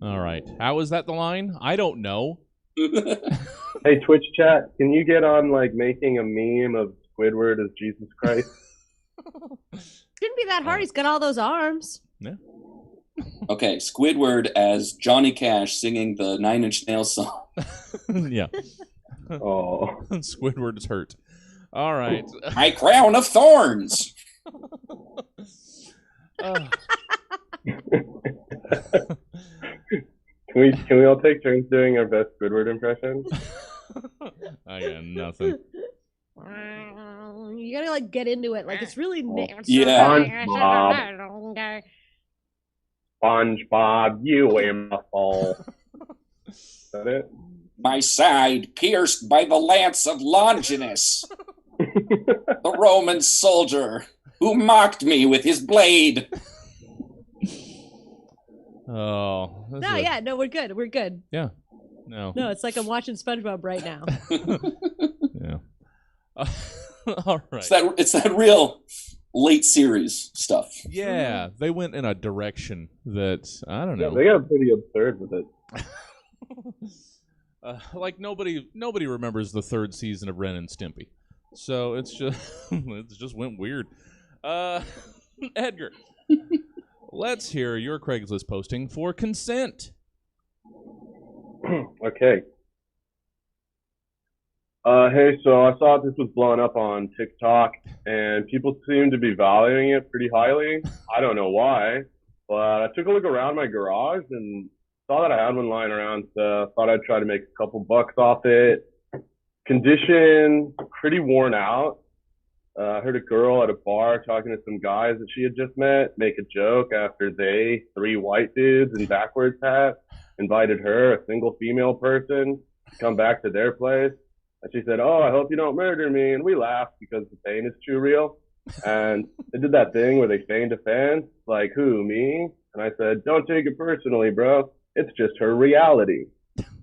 All right. How is that the line? I don't know. Hey, Twitch chat, can you get on like making a meme of Squidward as Jesus Christ? Shouldn't be that hard. He's got all those arms. Yeah. Okay, Squidward as Johnny Cash singing the Nine Inch Nails song. Yeah. Oh. Squidward is hurt. All right. My crown of thorns. Can we all take turns doing our best Squidward impression? I got nothing. You gotta like get into it. Like it's really Yeah. SpongeBob, you imbecile. Is that it? My side pierced by the lance of Longinus, the Roman soldier who mocked me with his blade. Oh. No, we're good. We're good. Yeah. No. No, it's like I'm watching SpongeBob right now. Yeah. All right. It's that real late series stuff. Yeah, they went in a direction that I don't know. Yeah, they got pretty absurd with it. Like nobody remembers the third season of Ren and Stimpy, so it's just it just went weird. Edgar, let's hear your Craigslist posting for consent. Okay. Hey, so I saw this was blown up on TikTok, and people seem to be valuing it pretty highly. I don't know why, but I took a look around my garage and saw that I had one lying around, so I thought I'd try to make a couple bucks off it. Condition pretty worn out. I heard a girl at a bar talking to some guys that she had just met make a joke after three white dudes in backwards hats, invited her, a single female person, to come back to their place. And she said, "Oh, I hope you don't murder me." And we laughed because the pain is too real. And they did that thing where they feigned offense, like, who, me? And I said, "Don't take it personally, bro. It's just her reality,"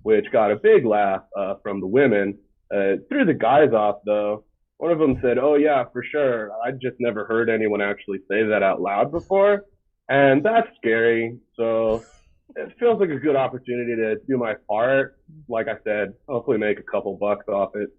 which got a big laugh from the women. Threw the guys off, though. One of them said, "Oh, yeah, for sure. I just never heard anyone actually say that out loud before." And that's scary. So it feels like a good opportunity to do my part. Like I said, hopefully make a couple bucks off it.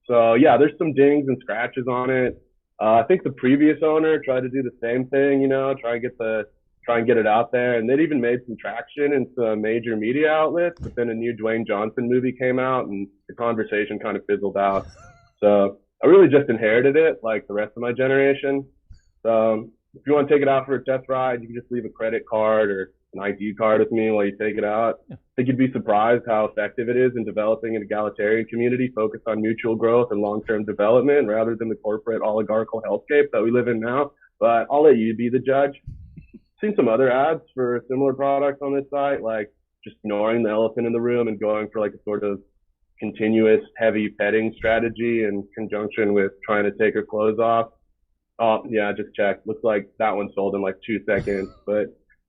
So yeah, there's some dings and scratches on it. I think the previous owner tried to do the same thing, try and get it out there. And they'd even made some traction in some major media outlets, but then a new Dwayne Johnson movie came out and the conversation kind of fizzled out. So I really just inherited it like the rest of my generation. So if you want to take it out for a test ride, you can just leave a credit card or an ID card with me while you take it out. I think you'd be surprised how effective it is in developing an egalitarian community focused on mutual growth and long-term development rather than the corporate oligarchical hellscape that we live in now. But I'll let you be the judge. Seen some other ads for similar products on this site, like just ignoring the elephant in the room and going for like a sort of continuous heavy petting strategy in conjunction with trying to take her clothes off. Oh, yeah, I just checked. Looks like that one sold in like 2 seconds. But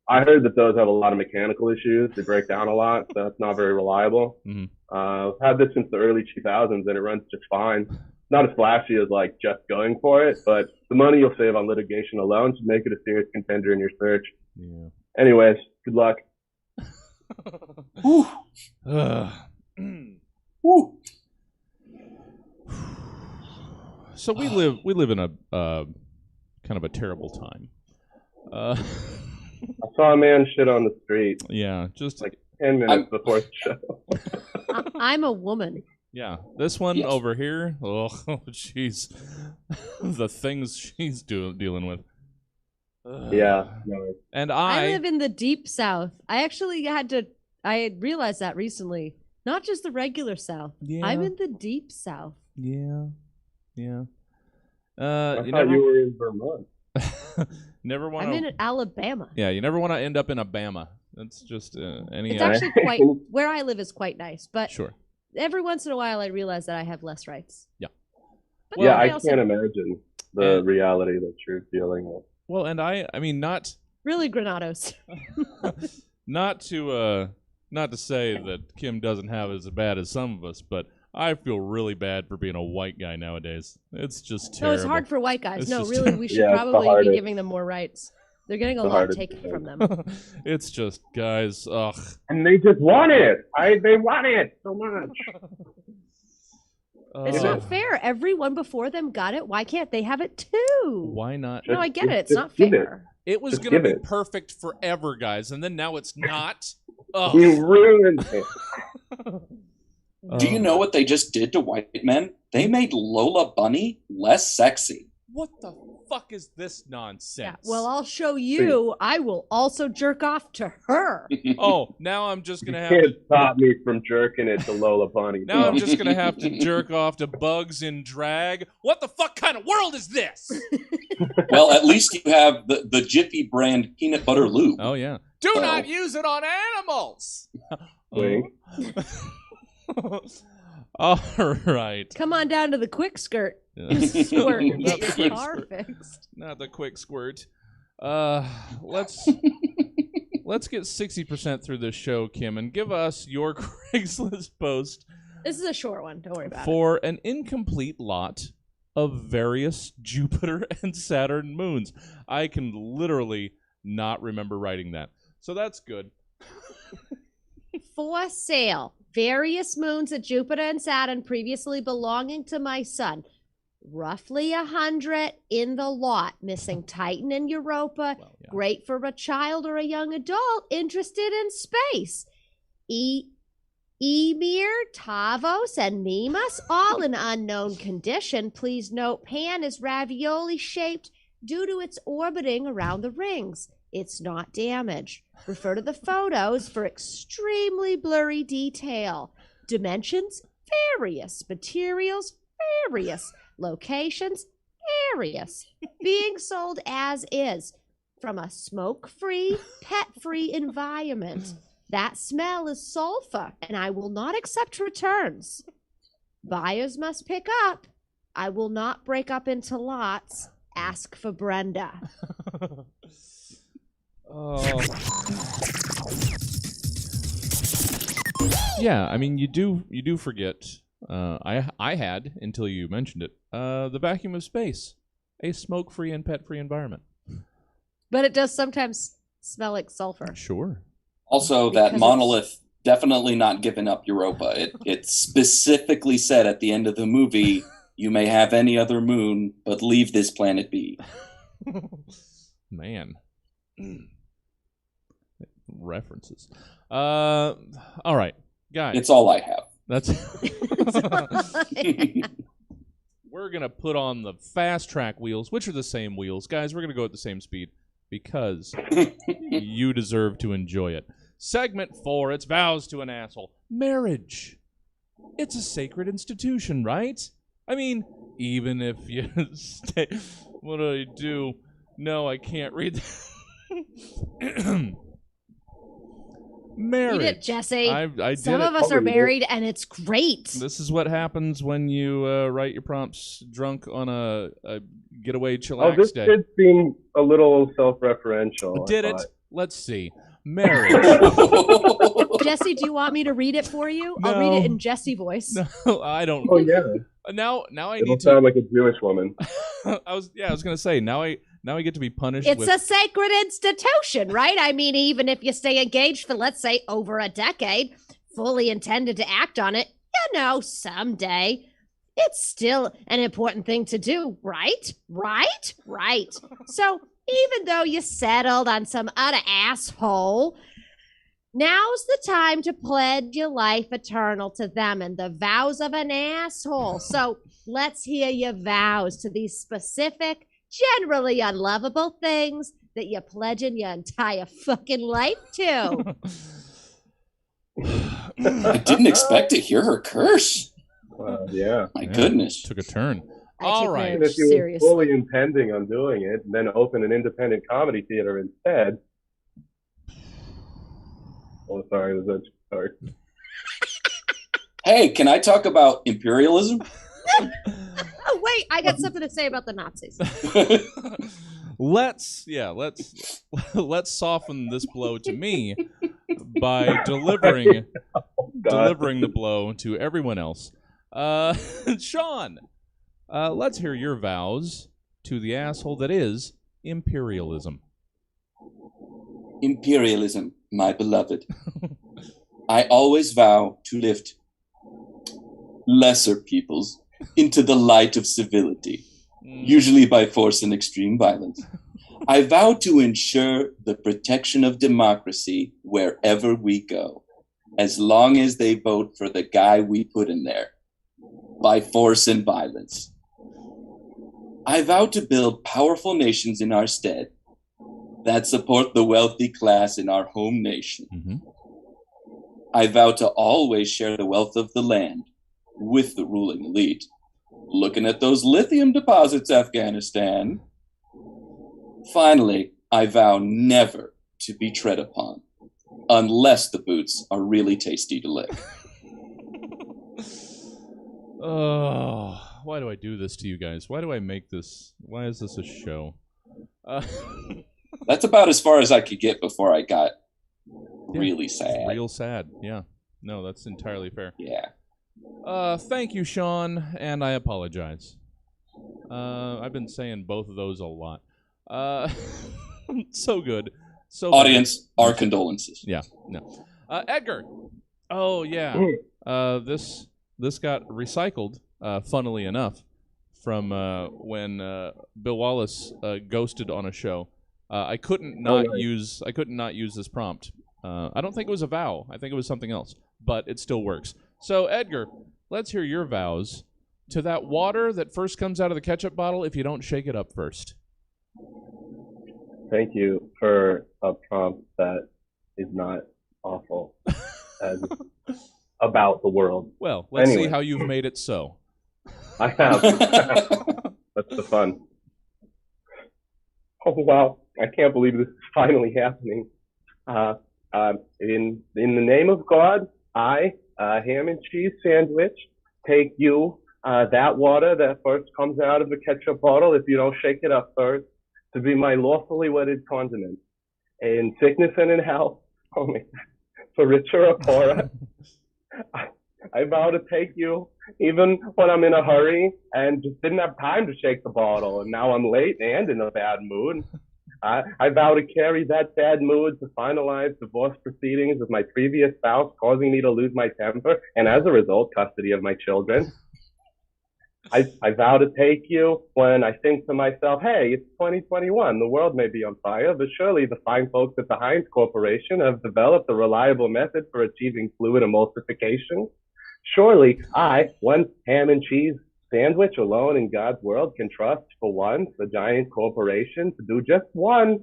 I heard that those have a lot of mechanical issues. They break down a lot, so it's not very reliable. Mm-hmm. I've had this since the early 2000s, and it runs just fine. Not as flashy as like just going for it, but the money you'll save on litigation alone should make it a serious contender in your search. Yeah. Anyways, good luck. Whew. Whew. So we live in a kind of a terrible time. I saw a man shit on the street. Yeah, just like 10 minutes before the show. I'm a woman. Yeah, this one Yes. over here. Oh, jeez, the things she's dealing with. Yeah. No. And I live in the deep South. I actually I realized that recently. Not just the regular South. Yeah. I'm in the deep South. Yeah. I thought you were in Vermont. Never want I'm to. in Alabama. Yeah, you never want to end up in Alabama. That's just any. It's actually quite where I live is quite nice, but Sure. every once in a while I realize that I have less rights. Yeah. But Well, Yeah, I also- can't imagine the reality that you're dealing with. Well, and I mean, not Really, Granados. not to say that Kim doesn't have it as bad as some of us, but I feel really bad for being a white guy nowadays. It's just terrible. No, it's hard for white guys. It's No, just really, we should Yeah, it's the probably be hardest. giving them more rights. They're getting a The lot hardest taken thing. from them. It's just, guys, ugh. And they just want it. They want it so much. It's Uh, not fair. Everyone before them got it. Why can't they have it too? why not? No, I get it. It's Just not give it. fair. It was Just going to give be it. perfect forever, guys, and then now it's not. Ugh. You ruined it. Do you know what they just did to white men? They made Lola Bunny less sexy. What the fuck is this nonsense? Yeah. Well, I'll show you. I will also jerk off to her. Oh, now I'm just going to You have can't to... stop me from jerking it to Lola Bunny. Now I'm just going to have to jerk off to bugs in drag. What the fuck kind of world is this? Well, at least you have the Jiffy brand peanut butter lube. Oh, yeah. Do not use it on animals. Wink. All right. Come on down to the quick skirt. Squirt. Squirt and Not get the your quick car squirt. fixed. Not the quick squirt. Let's get 60% through this show, Kim, and give us your Craigslist post This is a short one. Don't worry about it. for an incomplete lot of various Jupiter and Saturn moons. I can literally not remember writing that. So that's good. For sale, various moons of Jupiter and Saturn previously belonging to my son. Roughly 100 in the lot, missing Titan and Europa. Well, yeah. Great for a child or a young adult interested in space. Emir, Tavos, and Nemus, all in unknown condition. Please note Pan is ravioli shaped due to its orbiting around the rings. It's not damaged. Refer to the photos for extremely blurry detail. Dimensions, various. Materials, various. Locations, various. Being sold as is. From a smoke-free, pet-free environment. That smell is sulfur, and I will not accept returns. Buyers must pick up. I will not break up into lots. Ask for Brenda. Oh. Yeah, I mean you do forget. I had until you mentioned it. The vacuum of space, a smoke-free and pet-free environment. But it does sometimes smell like sulfur. Sure. Also, Because that monolith definitely not giving up Europa. It specifically said at the end of the movie, "You may have any other moon, but leave this planet be." Man. References. All right, guys. It's all I have. That's. We're gonna put on the fast track wheels, which are the same wheels, guys. We're gonna go at the same speed because you deserve to enjoy it. Segment 4. It's vows to an asshole. Marriage. It's a sacred institution, right? I mean, even if you stay. What do I do? No, I can't read. Marriage. Read it, Jesse. I did Some it. of us are married, and it's great. This is what happens when you write your prompts drunk on a getaway chillax This day. did seem a little self-referential. Did I it? thought. Let's see. Marriage. Jesse, do you want me to read it for you? I'll read it in Jesse voice. No, I don't. Oh yeah, Now I it'll need to. sound like a Jewish woman. I was gonna say now I get to be punished. It's with, a sacred institution, right? I mean, even if you stay engaged for, let's say, over a decade, fully intended to act on it, someday, it's still an important thing to do, right? Right. So even though you settled on some other asshole, now's the time to pledge your life eternal to them and the vows of an asshole. So let's hear your vows to these specific, generally unlovable things that you're pledging your entire fucking life to. I didn't expect to hear her curse. Yeah. My goodness. took a turn. I All take right. And marriage if you were seriously. fully intending on doing it, then open an independent comedy theater instead. Oh, sorry, sorry. Hey, can I talk about imperialism? Oh, wait, I got something to say about the Nazis. let's soften this blow to me by delivering the blow to everyone else. Sean, let's hear your vows to the asshole that is imperialism. Imperialism, my beloved. I always vow to lift lesser peoples into the light of civility, usually by force and extreme violence. I vow to ensure the protection of democracy wherever we go, as long as they vote for the guy we put in there, by force and violence. I vow to build powerful nations in our stead that support the wealthy class in our home nation. Mm-hmm. I vow to always share the wealth of the land with the ruling elite. Looking at those lithium deposits, Afghanistan. Finally, I vow never to be tread upon, unless the boots are really tasty to lick. Oh, why do I do this to you guys? Why do I make this? Why is this a show? That's about as far as I could get before I got really sad. Real sad, yeah. No, that's entirely fair. Yeah. Thank you, Sean, and I apologize. I've been saying both of those a lot. So good. So Audience, good. our condolences. Yeah, no. Edgar. Oh, yeah. This got recycled, funnily enough, from when Bill Wallace ghosted on a show. I couldn't not use this prompt. I don't think it was a vow. I think it was something else, but it still works. So, Edgar, let's hear your vows to that water that first comes out of the ketchup bottle if you don't shake it up first. Thank you for a prompt that is not awful and about the world. Well, let's see how you've made it so. I have. That's the fun. Oh, wow. I can't believe this is finally happening. In the name of God, I, ham and cheese sandwich, take you, that water that first comes out of the ketchup bottle if you don't shake it up first, to be my lawfully wedded condiment. In sickness and in health, oh my, for richer or poorer, I vow to take you even when I'm in a hurry and just didn't have time to shake the bottle, and now I'm late and in a bad mood. I vow to carry that bad mood to finalize divorce proceedings with my previous spouse, causing me to lose my temper, and as a result, custody of my children. I vow to take you when I think to myself, hey, it's 2021, the world may be on fire, but surely the fine folks at the Heinz Corporation have developed a reliable method for achieving fluid emulsification. Surely I, one ham and cheese sandwich alone in God's world, can trust for once a giant corporation to do just one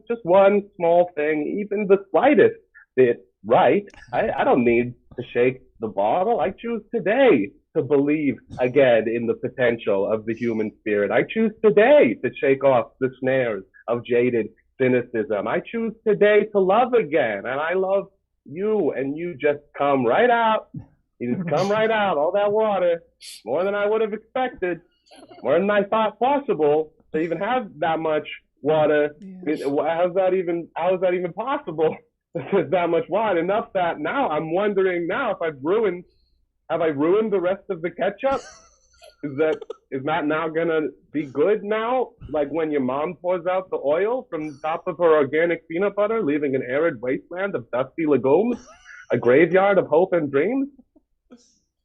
small thing, even the slightest bit right. I don't need to shake the bottle. I choose today to believe again in the potential of the human spirit. I choose today to shake off the snares of jaded cynicism. I choose today to love again, and I love you, and you just come right out. You just come right out, all that water, more than I would have expected, more than I thought possible to even have that much water. How is that even possible? There's that much water. Enough that now I'm wondering now if have I ruined the rest of the ketchup? Is that now gonna be good now? Like when your mom pours out the oil from the top of her organic peanut butter, leaving an arid wasteland of dusty legumes, a graveyard of hope and dreams?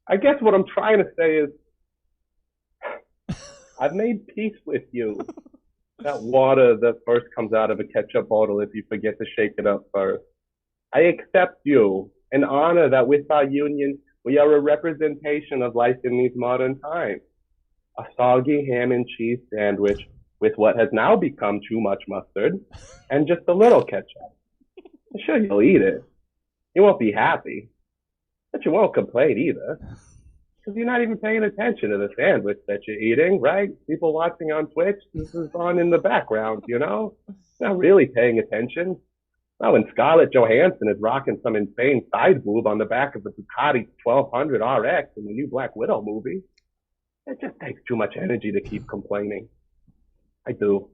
I guess what I'm trying to say is I've made peace with you. That water that first comes out of a ketchup bottle if you forget to shake it up first. I accept you and honor that with our union, we are a representation of life in these modern times. A soggy ham and cheese sandwich with what has now become too much mustard and just a little ketchup. I'm sure you'll eat it. You won't be happy, but you won't complain either. Because you're not even paying attention to the sandwich that you're eating, right? People watching on Twitch, this is on in the background, you know? Not really paying attention. Now, when Scarlett Johansson is rocking some insane side boob on the back of the Ducati 1200 RX in the new Black Widow movie, it just takes too much energy to keep complaining. I do.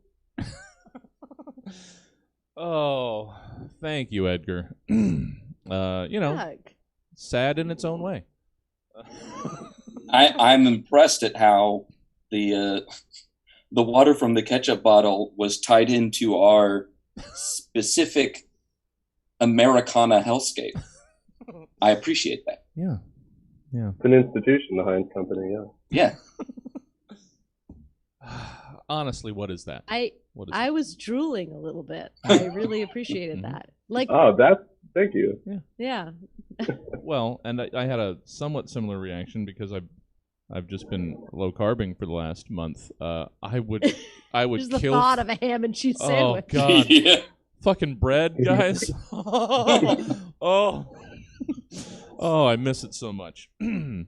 Oh, thank you, Edgar. You know, sad in its own way. I'm impressed at how the water from the ketchup bottle was tied into our specific Americana hellscape. I appreciate that. Yeah. It's an institution, the Heinz Company. Yeah. Honestly, what is that? I that? was drooling a little bit. I really appreciated that. Like, Thank you. yeah. Well, and I had a somewhat similar reaction because I've just been low carbing for the last month. I would Just the kill. thought of a ham and cheese Oh sandwich. God, Yeah. fucking bread, guys. Oh, I miss it so much. I'm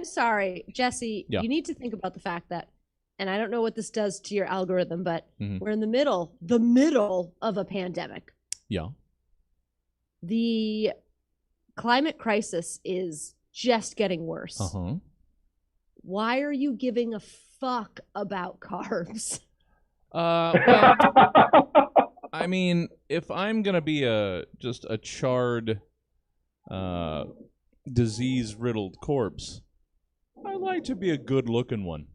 sorry, Jesse. Yeah. You need to think about the fact that, and I don't know what this does to your algorithm, but we're in the middle of a pandemic. Yeah. The climate crisis is just getting worse. Uh-huh. Why are you giving a fuck about carbs? Well, I mean, if I'm gonna be just a charred, disease-riddled corpse, I like to be a good-looking one.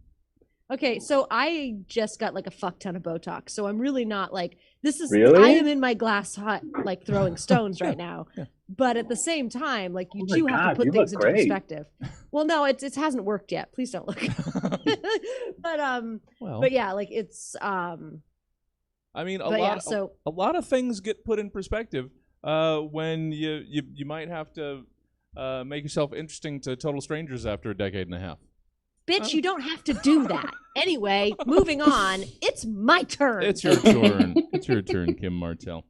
Okay, so I just got like a fuck ton of Botox, so I'm really not like this is. Really? I am in my glass hut, like throwing stones right now. Yeah. But at the same time, like you Oh my do have to God, put you things look into great. perspective. Well, no, it hasn't worked yet. Please don't look. Well, but yeah, like it's I mean, but yeah, so a lot of things get put in perspective when you might have to make yourself interesting to total strangers after a decade and a half. bitch, you don't have to do that. Anyway, moving on. It's my turn. It's your turn. It's your turn, Kim Martel.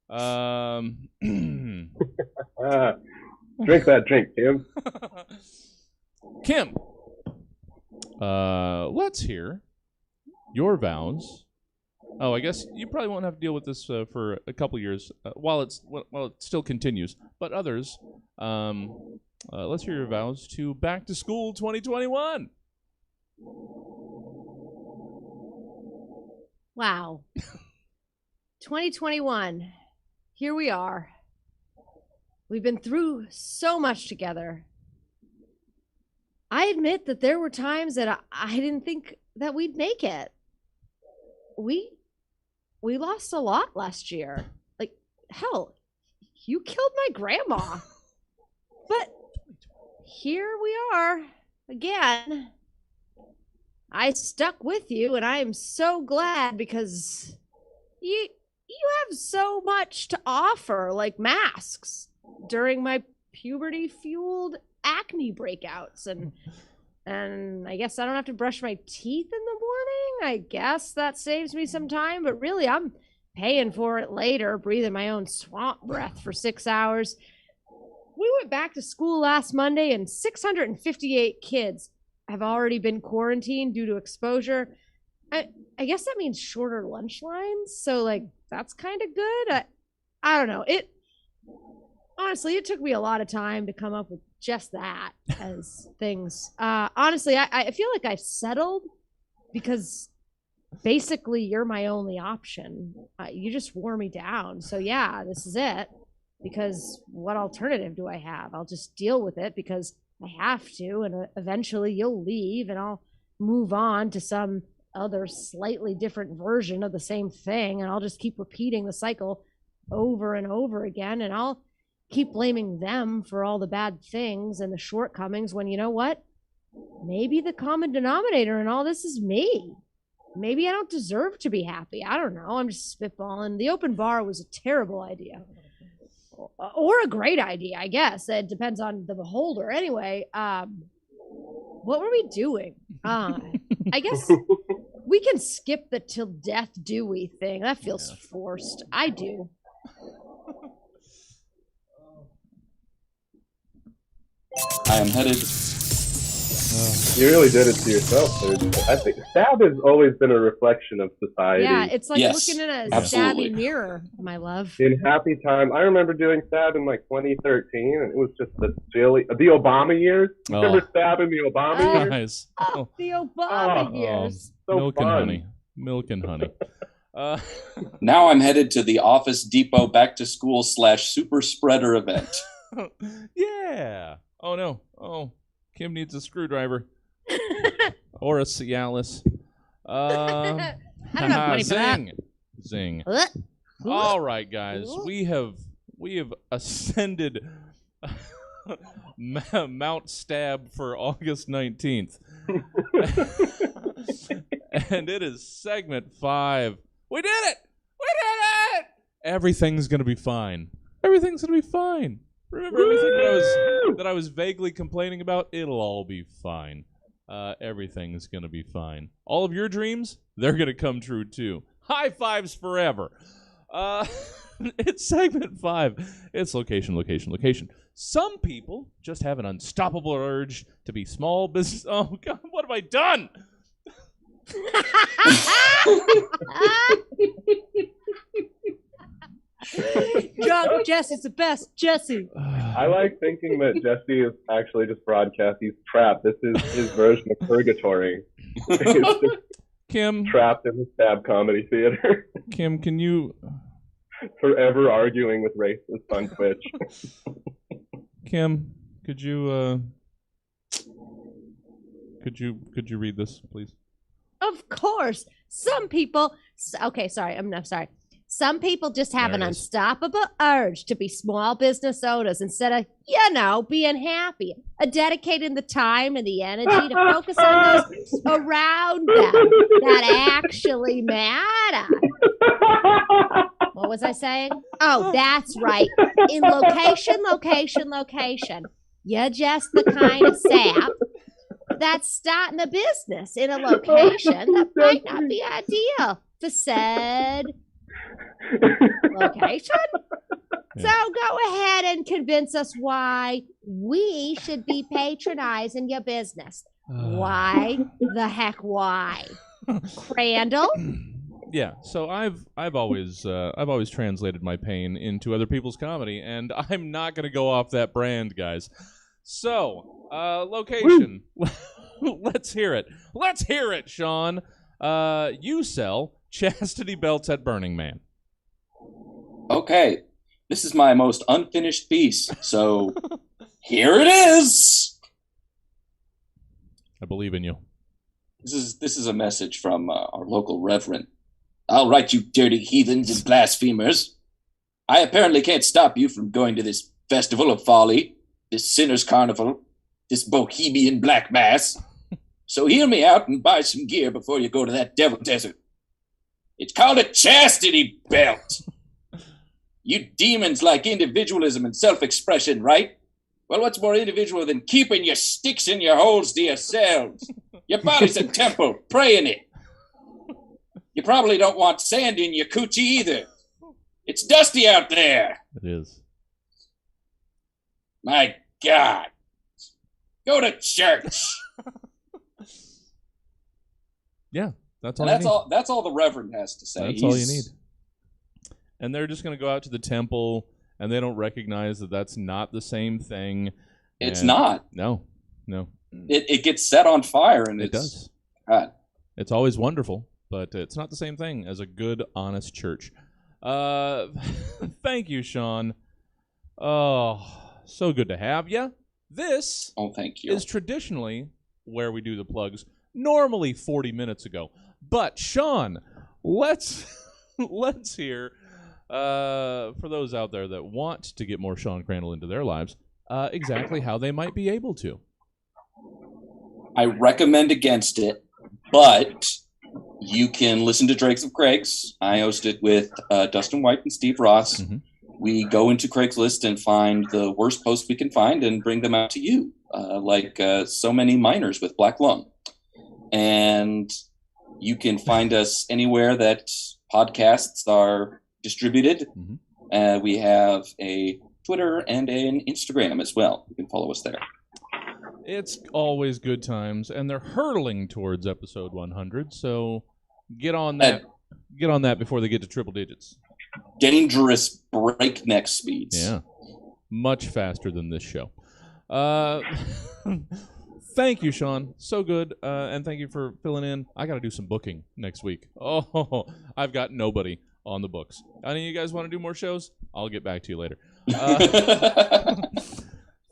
Drink that drink, Kim. Kim, let's hear your vows. Oh, I guess you probably won't have to deal with this for a couple years while it still continues. But others, let's hear your vows to Back to School 2021. Wow. 2021. Here we are. We've been through so much together. I admit that there were times that I didn't think that we'd make it. We lost a lot last year. Like, hell, you killed my grandma. But here we are again. I stuck with you, and I am so glad because you have so much to offer, like masks during my puberty-fueled acne breakouts, and I guess I don't have to brush my teeth in the morning. I guess that saves me some time, but really I'm paying for it later, breathing my own swamp breath for 6 hours. We went back to school last Monday, and 658 kids have already been quarantined due to exposure. I guess that means shorter lunch lines, so like that's kind of good. I don't know. Honestly, it took me a lot of time to come up with just that as things. Honestly, I feel like I've settled because basically you're my only option. You just wore me down. So yeah, this is it. Because what alternative do I have? I'll just deal with it because I have to, and eventually you'll leave and I'll move on to some other slightly different version of the same thing, and I'll just keep repeating the cycle over and over again, and I'll keep blaming them for all the bad things and the shortcomings when, you know what? Maybe the common denominator in all this is me. Maybe I don't deserve to be happy. I don't know. I'm just spitballing. The open bar was a terrible idea. Or a great idea, I guess. It depends on the beholder. Anyway, what were we doing? I guess we can skip the till death do we thing. That feels forced. I do. I am headed. You really did it to yourself, dude. I think stab has always been a reflection of society. Yeah, it's like Yes, looking in a absolutely. stabby mirror, my love. In happy time, I remember doing stab in like 2013, and it was just the Obama years. Oh. Remember stab in the Obama years? Nice. Oh, the Obama Oh. years. So Milk fun. and honey. Milk and honey. Now I'm headed to the Office Depot back to school / super spreader event. Yeah. Oh no. Oh. Kim needs a screwdriver. Or a Cialis. I don't have money for that. Zing. What? All right, guys. We have ascended Mount Stab for August 19th. And it is segment 5. We did it! We did it! Everything's going to be fine. Everything's going to be fine. Remember everything that I was vaguely complaining about? It'll all be fine. Everything's going to be fine. All of your dreams, they're going to come true too. High fives forever. It's segment 5. It's location, location, location. Some people just have an unstoppable urge to be small business. Oh, God, what have I done? Drunk Jesse's the best. Jesse. I like thinking that Jesse is actually just broadcast. He's trapped. This is his version of purgatory. He's just Kim. trapped in the Stab Comedy Theater. Kim, can you... Forever arguing with racists on Twitch. Kim, could you read this, please? Of course. Some people... Okay, sorry. I'm sorry. Some people just have There an it is. unstoppable urge to be small business owners instead of, being happy, dedicating the time and the energy to focus on those around them that actually matter. What was I saying? Oh, that's right. In location, location, location. You're just the kind of sap that's starting a business in a location that might not be ideal for said location. So go ahead and convince us why we should be patronizing your business. Why the heck why? Crandall? Yeah, so I've always translated my pain into other people's comedy, and I'm not gonna go off that brand, guys. So, location. Let's hear it. Let's hear it, Sean. You sell chastity belts at Burning Man. Okay, this is my most unfinished piece, so here it is. I believe in you. This is a message from our local reverend. All right, you dirty heathens and blasphemers. I apparently can't stop you from going to this festival of folly, this sinner's carnival, this bohemian black mass. So hear me out and buy some gear before you go to that devil desert. It's called a chastity belt. You demons like individualism and self-expression, right? Well, what's more individual than keeping your sticks in your holes to yourselves? Your body's a temple. Pray in it. You probably don't want sand in your coochie either. It's dusty out there. It is. My God. Go to church. Yeah, that's all. And you need. that's all the reverend has to say. That's all you need. And they're just going to go out to the temple, and they don't recognize that that's not the same thing. It's And- not. No. It gets set on fire, and It does. God. It's always wonderful, but it's not the same thing as a good, honest church. Thank you, Sean. Oh, so good to have you. This Oh, thank you. is traditionally where we do the plugs, normally 40 minutes ago. But, Sean, let's hear, for those out there that want to get more Sean Crandall into their lives, exactly how they might be able to. I recommend against it, but you can listen to Drakes of Craigs. I host it with Dustin White and Steve Ross. Mhm. We go into Craigslist and find the worst posts we can find and bring them out to you, like so many miners with black lung. And you can find us anywhere that podcasts are distributed. Mhm. We have a Twitter and an Instagram as well. You can follow us there. It's always good times, and they're hurtling towards episode 100, so get on that. Get on that before they get to triple digits. Dangerous breakneck speeds. Yeah. Much faster than this show. Thank you, Sean. So good. And thank you for filling in. I got to do some booking next week. Oh, I've got nobody on the books. Any of you guys want to do more shows? I'll get back to you later.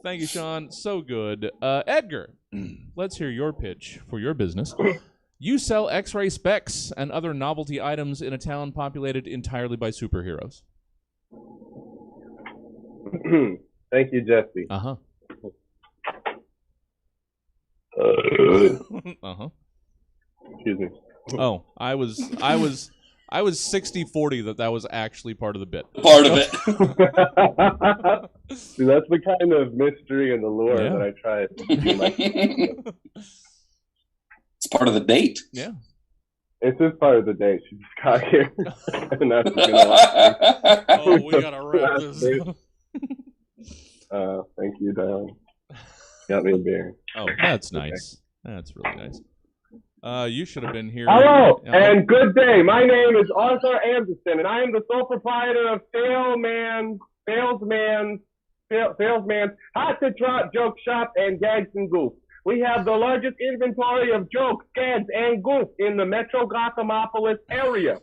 Thank you, Sean. So good. Edgar, let's hear your pitch for your business. You sell X-ray specs and other novelty items in a town populated entirely by superheroes. Thank you, Jesse. Uh-huh. Uh-huh. Excuse me. Oh, I was 60-40 that was actually part of the bit. Part of it. See, that's the kind of mystery and allure that I try to do. It's part of the date. Yeah. It's just part of the date. She just got here. And that's gonna oh, we gotta wrap this. Thank you, Diane. Got me a beer. Oh, that's nice. That's really nice. You should have been here. Hello, and good day. My name is Arthur Anderson, and I am the sole proprietor of Salesman's Hot to Trot Joke Shop and Gags and Goof. We have the largest inventory of jokes, gags, and goof in the Metro Gothamopolis area.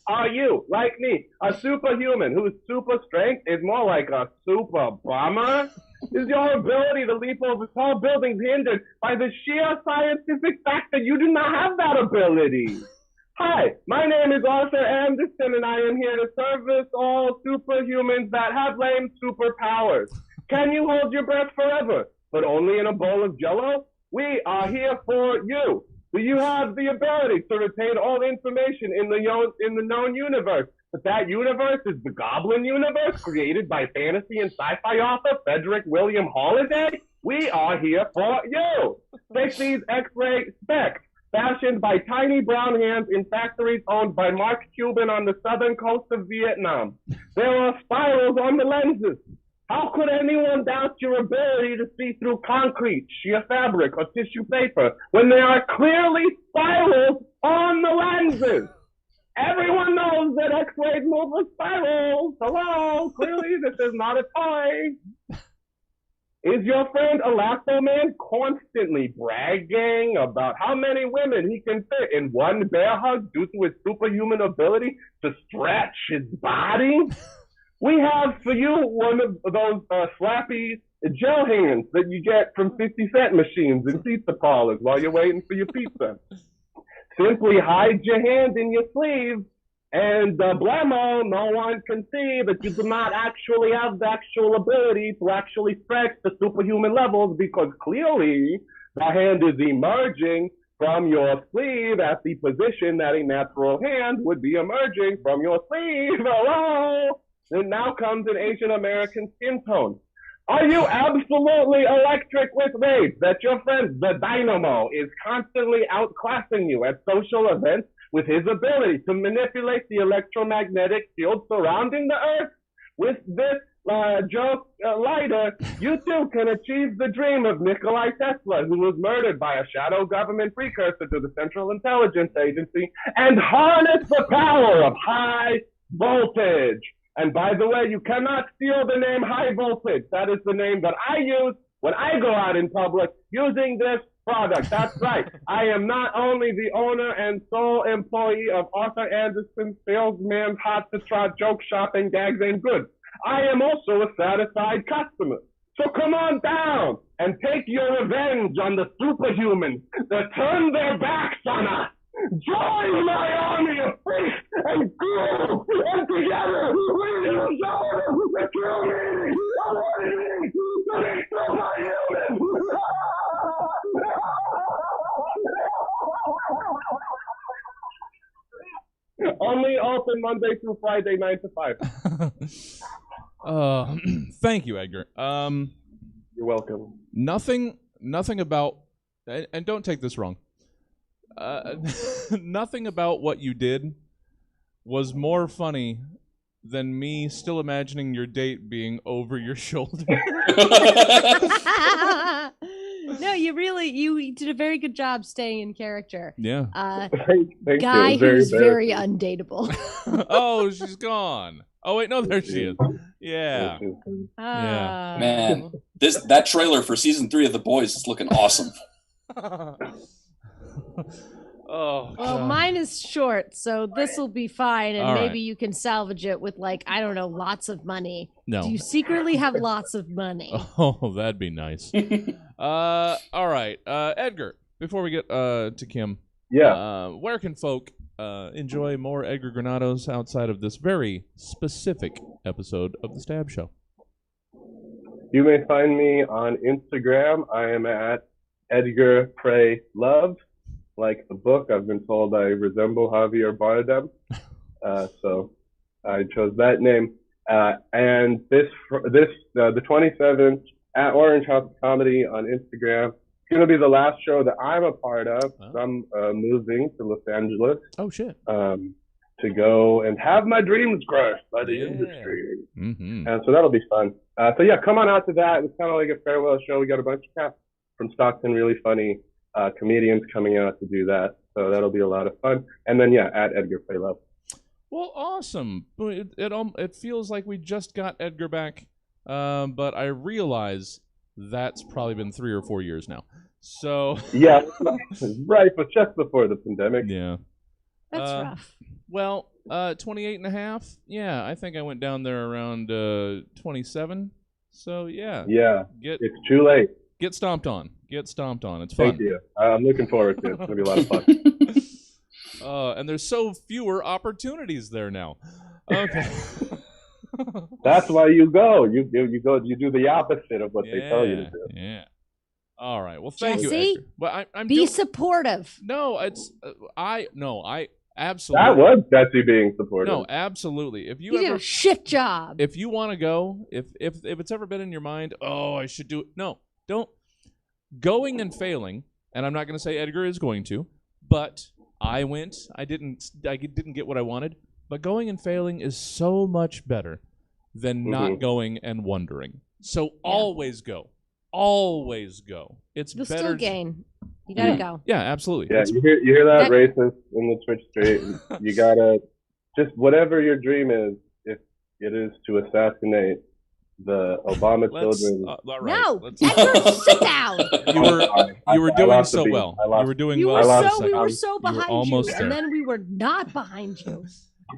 Are you, like me, a superhuman whose super strength is more like a super bomber? Is your ability to leap over tall buildings hindered by the sheer scientific fact that you do not have that ability? Hi, my name is Arthur Anderson, and I am here to service all superhumans that have lame superpowers. Can you hold your breath forever, but only in a bowl of Jell-O? We are here for you. Do you have the ability to retain all information in the known universe? But that universe is the Goblin universe created by fantasy and sci-fi author Frederick William Holiday? We are here for you. Take these X-ray specs, fashioned by tiny brown hands in factories owned by Mark Cuban on the southern coast of Vietnam. There are spirals on the lenses. How could anyone doubt your ability to see through concrete, sheer fabric, or tissue paper when there are clearly spirals on the lenses? Everyone knows that X-rays move with spirals. Hello, clearly this is not a toy. Is your friend Elastoman constantly bragging about how many women he can fit in one bear hug due to his superhuman ability to stretch his body? We have for you one of those slappy gel hands that you get from 50-cent machines in pizza parlors while you're waiting for your pizza. Simply hide your hand in your sleeve, and blammo, no one can see that you do not actually have the actual ability to actually stretch the superhuman levels, because clearly the hand is emerging from your sleeve at the position that a natural hand would be emerging from your sleeve. Hello! And now comes an Asian American skin tone. Are you absolutely electric with rage that your friend, the Dynamo, is constantly outclassing you at social events with his ability to manipulate the electromagnetic field surrounding the Earth? With this joke lighter, you too can achieve the dream of Nikolai Tesla, who was murdered by a shadow government precursor to the Central Intelligence Agency, and harness the power of high voltage. And by the way, you cannot steal the name High Voltage. That is the name that I use when I go out in public using this product. That's right. I am not only the owner and sole employee of Arthur Anderson Salesman's Hot to Trot Joke Shop and Gags and Goods. I am also a satisfied customer. So come on down and take your revenge on the superhumans that turn their backs on us. Join my army of freaks and ghouls, and together we will show the true meaning of what it means to be superhuman. Only open Monday through Friday, 9 to 5. Thank you, Edgar. You're welcome. Nothing about, and don't take this wrong. Nothing about what you did was more funny than me still imagining your date being over your shoulder. No, you did a very good job staying in character. Yeah. Thank Guy you. who's very undateable. Oh, she's gone. Oh wait, no, there she is. Yeah. Yeah. Man, that trailer for season 3 of The Boys is looking awesome. Oh, Well, God. mine is short, so this will be fine, and All maybe right. you can salvage it with, like, I don't know, lots of money. No. Do you secretly have lots of money? Oh, that'd be nice. All right. Edgar, before we get to Kim, where can folk enjoy more Edgar Granados outside of this very specific episode of The Stab Show? You may find me on Instagram. I am at Edgar Pray Love. Like the book, I've been told I resemble Javier Bardem. So I chose that name. And the 27th at Orange House Comedy on Instagram. It's going to be the last show that I'm a part of. Oh. I'm moving to Los Angeles Oh, shit. to go and have my dreams crushed by the industry. Mm-hmm. And so that'll be fun. So yeah, come on out to that. It's kind of like a farewell show. We got a bunch of cast from Stockton, really funny comedians coming out to do that. So that'll be a lot of fun. And then yeah, at Edgar Pray Love. Well, awesome. It feels like we just got Edgar back, but I realize that's probably been 3 or 4 years now. So Yeah, right, but just before the pandemic. yeah. That's rough. Well, 28 and a half. Yeah, I think I went down there around 27. So yeah. Yeah, Get it's too late. get stomped on. Get stomped on. It's fun. Thank you. I'm looking forward to it. It's going to be a lot of fun. And there's so fewer opportunities there now. Okay. That's why you go. You do the opposite of what they tell you to do. Yeah. All right. Well, thank you, Jesse, Edgar. But I'm Be supportive. No, it's I absolutely. That was Betsy being supportive. No, absolutely. If You did ever a shit job. if you want to go, if it's ever been in your mind, oh, I should do it. No, don't. Going and failing, and I'm not going to say Edgar is going to, but I went. I didn't get what I wanted. But going and failing is so much better than not going and wondering. So always go. Always go. It's You'll better. still gain. You gotta go. Yeah, absolutely. Yeah, It's- you hear that racist in the Twitch street. You gotta just whatever your dream is. If it is to assassinate the Obama let's, children, all right, No, let's- Edgar, sit down. You were I doing lost the so beat. well. I lost- You were doing You well. were I lost so the we second. were so You were behind you, almost there. and then we were not behind you.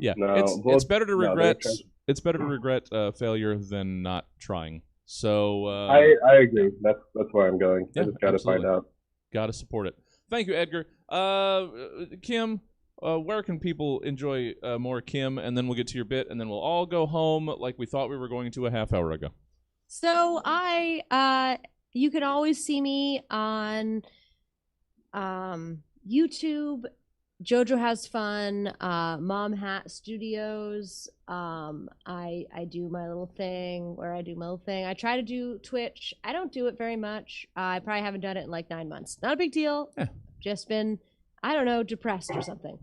Yeah, No, it's well, better to no, regret. they're It's better to regret failure than not trying. So I agree. That's where I'm going. Yeah, I just gotta find out. Got to support it. Thank you, Edgar. Kim, where can people enjoy more Kim? And then we'll get to your bit, and then we'll all go home like we thought we were going to a half hour ago. So you can always see me on YouTube. Jojo Has Fun, Mom Hat Studios. I do my little thing where I do my little thing. I try to do Twitch. I don't do it very much. I probably haven't done it in like 9 months. Not a big deal. Yeah. Just been, I don't know, depressed or something.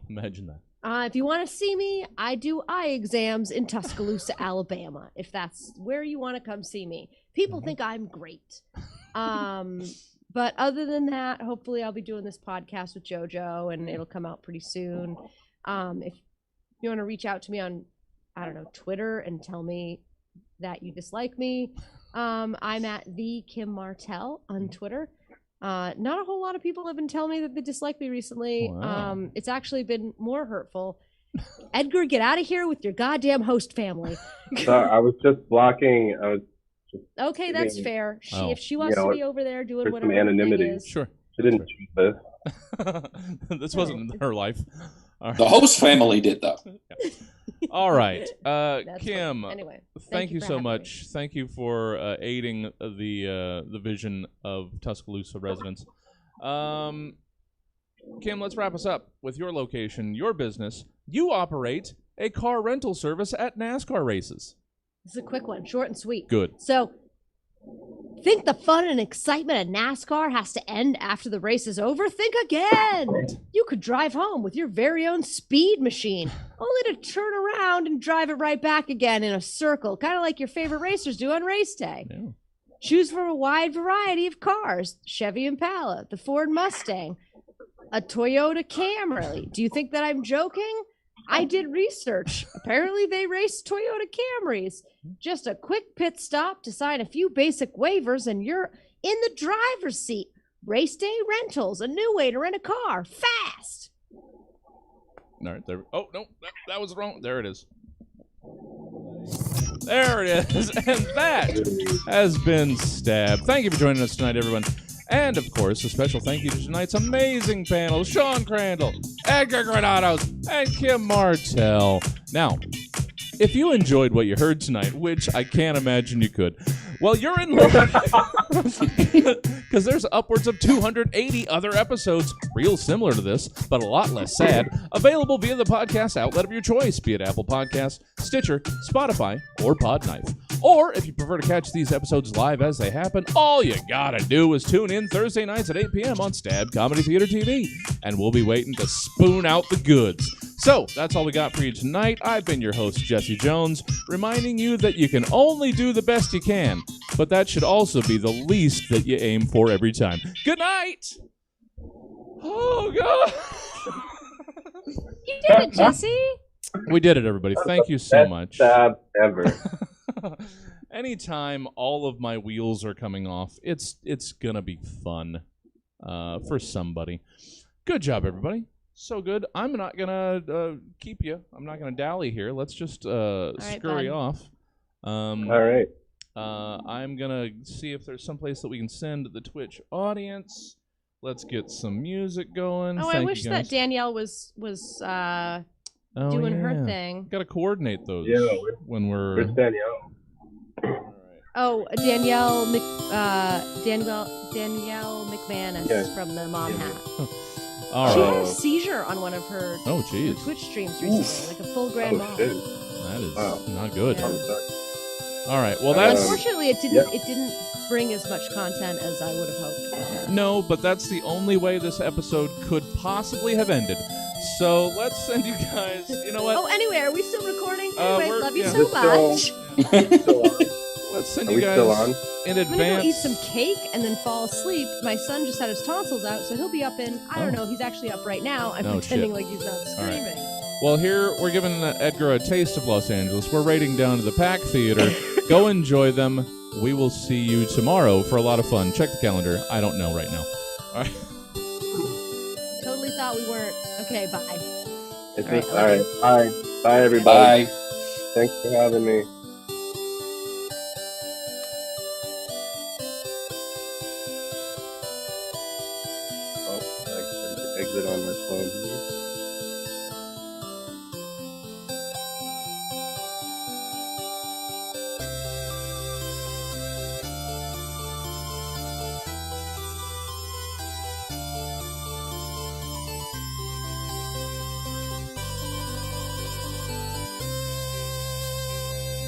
Imagine that. If you want to see me, I do eye exams in Tuscaloosa, Alabama. If that's where you want to come see me. People think I'm great. But other than that, hopefully I'll be doing this podcast with JoJo, and it'll come out pretty soon. If you want to reach out to me on, I don't know, Twitter and tell me that you dislike me, I'm at the Kim Martel on Twitter. Not a whole lot of people have been telling me that they dislike me recently. Wow. It's actually been more hurtful. Edgar, get out of here with your goddamn host family. Sorry, I was just blocking. Okay, that's Yeah. fair. Oh. If she wants You know, to be over there doing there's whatever some her thing anonymity. is. Sure. She didn't choose this. This wasn't her life. All right. The host family did, though. All right. That's Kim, fine. Anyway, thank you for so having me. much. Thank you for aiding the vision of Tuscaloosa residents. Kim, let's wrap us up with your location, your business. You operate a car rental service at NASCAR races. This is a quick one, short and sweet. Good. So, think the fun and excitement of NASCAR has to end after the race is over? Think again. You could drive home with your very own speed machine, only to turn around and drive it right back again in a circle, kind of like your favorite racers do on race day. Yeah. Choose from a wide variety of cars: Chevy Impala, the Ford Mustang, a Toyota Camry. Do you think that I'm joking? I did research. Apparently they race Toyota Camrys. Just a quick pit stop to sign a few basic waivers and you're in the driver's seat. Race Day Rentals, a new way to rent a car fast. All right, there. Oh no, that was wrong. There it is. There it is, and that has been Stab. Thank you for joining us tonight, everyone. And, of course, a special thank you to tonight's amazing panel, Sean Crandall, Edgar Granados, and Kim Martel. Now, if you enjoyed what you heard tonight, which I can't imagine you could, well, you're in luck. Because there's upwards of 280 other episodes, real similar to this, but a lot less sad, available via the podcast outlet of your choice, be it Apple Podcasts, Stitcher, Spotify, or Podknife. Or, if you prefer to catch these episodes live as they happen, all you gotta do is tune in Thursday nights at 8 p.m. on Stab Comedy Theater TV, and we'll be waiting to spoon out the goods. So, that's all we got for you tonight. I've been your host, Jesse Jones, reminding you that you can only do the best you can, but that should also be the least that you aim for every time. Good night! Oh, God! You did it, Jesse. We did it, everybody. Thank you so much. Stab ever. Anytime all of my wheels are coming off, it's gonna be fun for somebody. Good job, everybody. So good. I'm not gonna keep you. I'm not gonna dally here. Let's just scurry off. All right. I'm gonna see if there's someplace that we can send the Twitch audience. Let's get some music going. Oh, Thank I wish you that guys. Danielle was doing her thing. Gotta coordinate those when we're. Where's Danielle? Oh, Danielle McManus from the Mom Hat. All She right. had a seizure on one of her jeez. Twitch streams recently, like a full grand mal. Shit. That is Wow. not good. Yeah. All right. Well, that's Unfortunately, it didn't bring as much content as I would have hoped. no, but that's the only way this episode could possibly have ended. So let's send you guys. You know what? Oh, anyway, are we still recording? We're- Anyway, love you yeah. so much. Still on? Let's send Are you we guys still on? in I'm gonna go eat advance. some cake and then fall asleep. My son just had his tonsils out, so he'll be up in, I don't know, he's actually up right now. I'm Oh, pretending shit. like he's not right. screaming. Well, here we're giving Edgar a taste of Los Angeles. We're raiding down to the Pack Theater. Go enjoy them. We will see you tomorrow for a lot of fun. Check the calendar. I don't know right now. All right. Totally thought we weren't. Okay, bye. It's All right, all right. Bye. Bye, everybody. Bye. Thanks for having me. Oh, I exit on my phone.